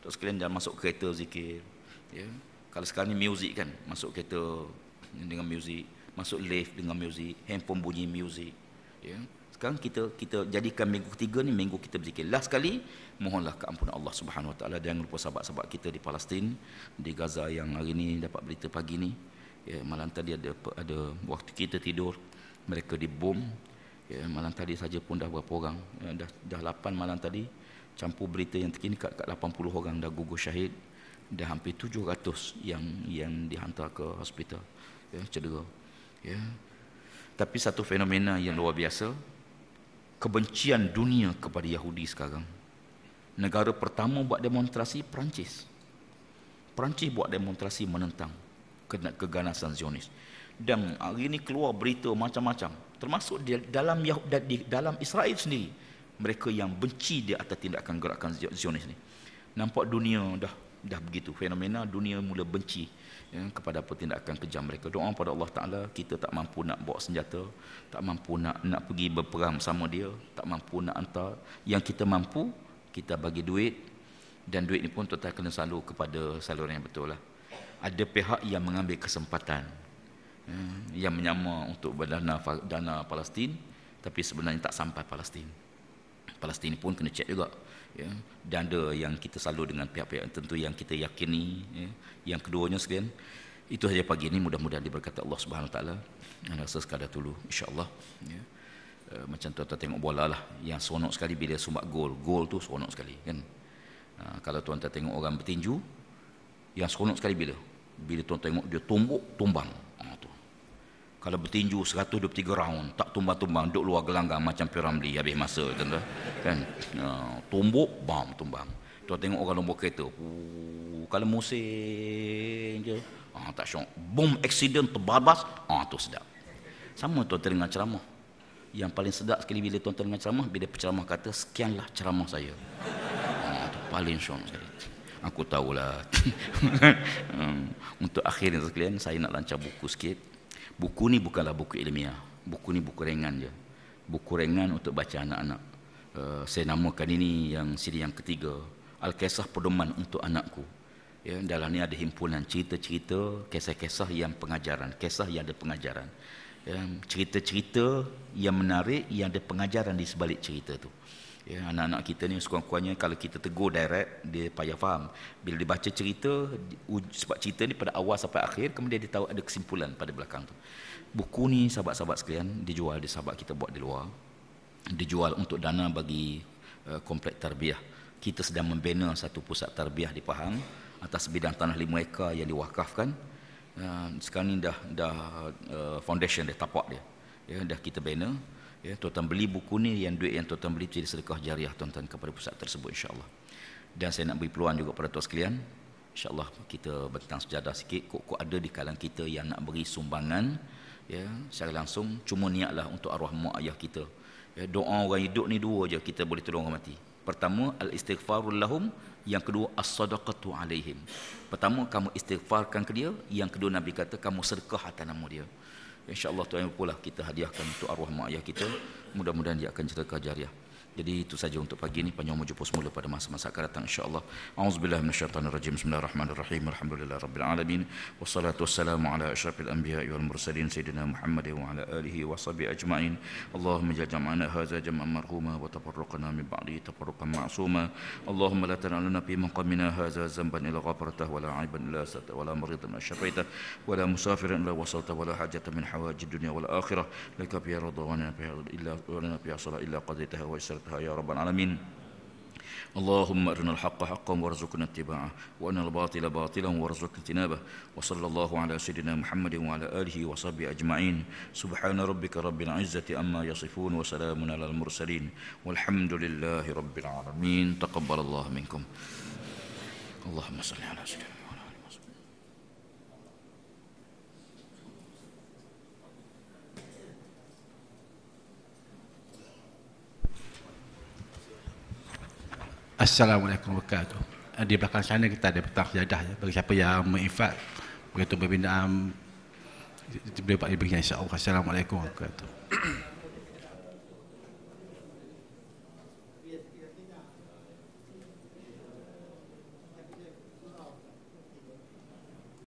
Terus sekalian jangan masuk kereta zikir. Ya. Kalau sekarang ni muzik kan, masuk kereta dengan muzik, masuk lift dengan muzik, handphone bunyi muzik. Ya. Sekarang kita jadikan minggu ketiga ni minggu kita berzikir. Last sekali, mohonlah keampunan Allah Subhanahu Wa Taala. Jangan lupa sahabat-sahabat kita di Palestin, di Gaza yang hari ni dapat berita pagi ni. Ya, malam tadi ada waktu kita tidur, mereka dibom. Ya, malam tadi saja pun dah berapa orang? Ya, dah 8 malam tadi. Campur berita yang terkini kat 80 orang dah gugur syahid. Dah hampir 700 yang dihantar ke hospital. Ya, cedera. Ya. Tapi satu fenomena yang luar biasa, kebencian dunia kepada Yahudi sekarang. Negara pertama buat demonstrasi Perancis. Perancis buat demonstrasi menentang keganasan Zionis. Dan hari ini keluar berita macam-macam, termasuk di dalam Israel sendiri, mereka yang benci di atas tindakan gerakan Zionis ni. Nampak dunia dah begitu, fenomena dunia mula benci ya, kepada tindakan kejam mereka. Doa pada Allah Ta'ala, kita tak mampu nak bawa senjata, tak mampu nak pergi berperang sama dia, tak mampu nak hantar. Yang kita mampu, kita bagi duit, dan duit ni pun tuan-tuan kena salur kepada saluran yang betul lah. Ada pihak yang mengambil kesempatan yang menyamar untuk dana Palestin, tapi sebenarnya tak sampai Palestin. Palestin pun kena cek juga ya. Dan ada yang kita salur dengan pihak-pihak tentu yang kita yakini ya. Yang keduanya sekalian, itu saja pagi ini, mudah-mudahan diberkati Allah Subhanahu Wa Taala. Ana rasa sekadar dulu insya-Allah ya. Macam tuan-tuan tengok bola lah, yang seronok sekali bila sumbat gol tu seronok sekali kan. Kalau tuan-tuan tengok orang bertinju, yang seronok sekali bila tuan tengok dia tumbang. Tu. Kalau bertinju 123 round tak tumbang-tumbang, duduk luar gelanggang macam Piramli habis masa tuan-tuan kan. Tumbuk tumbang. Tuan tengok orang lomba kereta. Kalau musim je tak syok. Boom, accident terbabas, tu sedap. Sama tuan dengar ceramah. Yang paling sedap sekali bila tuan dengar ceramah, bila penceramah kata sekianlah ceramah saya. Tu paling syok sekali. Aku tahulah. Untuk akhirnya sekalian, saya nak lancar buku sikit. Buku ni bukanlah buku ilmiah. Buku ni buku ringan je. Buku ringan untuk baca anak-anak. Saya namakan ini yang siri yang ketiga, Al-Kisah Pedoman untuk Anakku. Ya, dalam ni ada himpunan cerita-cerita, kisah-kisah yang pengajaran, kisah yang ada pengajaran. Ya, cerita-cerita yang menarik, yang ada pengajaran di sebalik cerita tu. Ya, anak-anak kita ni sekurang-kurangnya kalau kita tegur direct, dia payah faham. Bila dia baca cerita, sebab cerita ni pada awal sampai akhir, kemudian dia tahu ada kesimpulan pada belakang tu. Buku ni sahabat-sahabat sekalian dijual di sahabat kita buat di luar. Dijual untuk dana bagi komplek tarbiyah. Kita sedang membina satu pusat tarbiyah di Pahang atas bidang tanah 5 ekar yang diwakafkan. Sekarang ni dah foundation dia, tapak dia. Ya, dah kita bina. Ya, tuan-tuan beli buku ni, yang duit yang tuan-tuan beli jadi sedekah jariah tuan-tuan kepada pusat tersebut, insya-Allah. Dan saya nak beri peluang juga pada tuan sekalian, insya-Allah kita bentang sejadah sikit, kok ada di kalangan kita yang nak beri sumbangan, ya, secara langsung, cuma niatlah untuk arwah mak ayah kita. Ya, doa orang hidup ni dua je kita boleh tolong orang mati. Pertama, al-istighfarul lahum, yang kedua as-sadaqatu alaihim. Pertama, kamu istighfarkan ke dia, yang kedua Nabi kata kamu sedekah atas nama dia. InsyaAllah tuan pula kita hadiahkan untuk arwah mak ayah kita. Mudah-mudahan dia akan sedekah jariah. Jadi itu saja untuk pagi ini. Panjang menjumpa semula pada masa-masa akan datang, insyaAllah. A'udzubillahi minasyaitanirrajim. Bismillahirrahmanirrahim. Alhamdulillah rabbil alamin. Wassalatu wassalamu ala asyrafil anbiya'i wal mursalin sayyidina Muhammad wa ala alihi wa sahbihi ajma'in. Allahumma ja'al jam'ana hadza jam'an marhuma wa tafarraqana min ba'di tafarruqan ma'suma. Allahumma la tan'alna fi maqamina hadza zamban ila ghafartah wa la 'aiban illa sata wa la maridan illa syafaitah wa la musafiran illa wasalta wa la hajatan min hawajid dunya wal akhirah laka bi radwana illa wa lana bi salat illa qadaitaha wa يا رب العالمين. اللهم أرنا الحق حقا وارزقنا اتباعه وأرنا الباطل باطلا وارزقنا اجتنابه وصلى الله على سيدنا محمد وعلى آله وصحبه أجمعين. سبحان ربك رب العزة عما يصفون وسلام على المرسلين والحمد لله رب العالمين. تقبل الله منكم. اللهم صل على سيدنا. Assalamualaikum warahmatullahi wabarakatuh. Di belakang sana kita ada petang sejadah ya, bagi siapa yang menginfak begitu berbinaan boleh buat ibadahnya, insya-Allah. Assalamualaikum warahmatullahi wabarakatuh.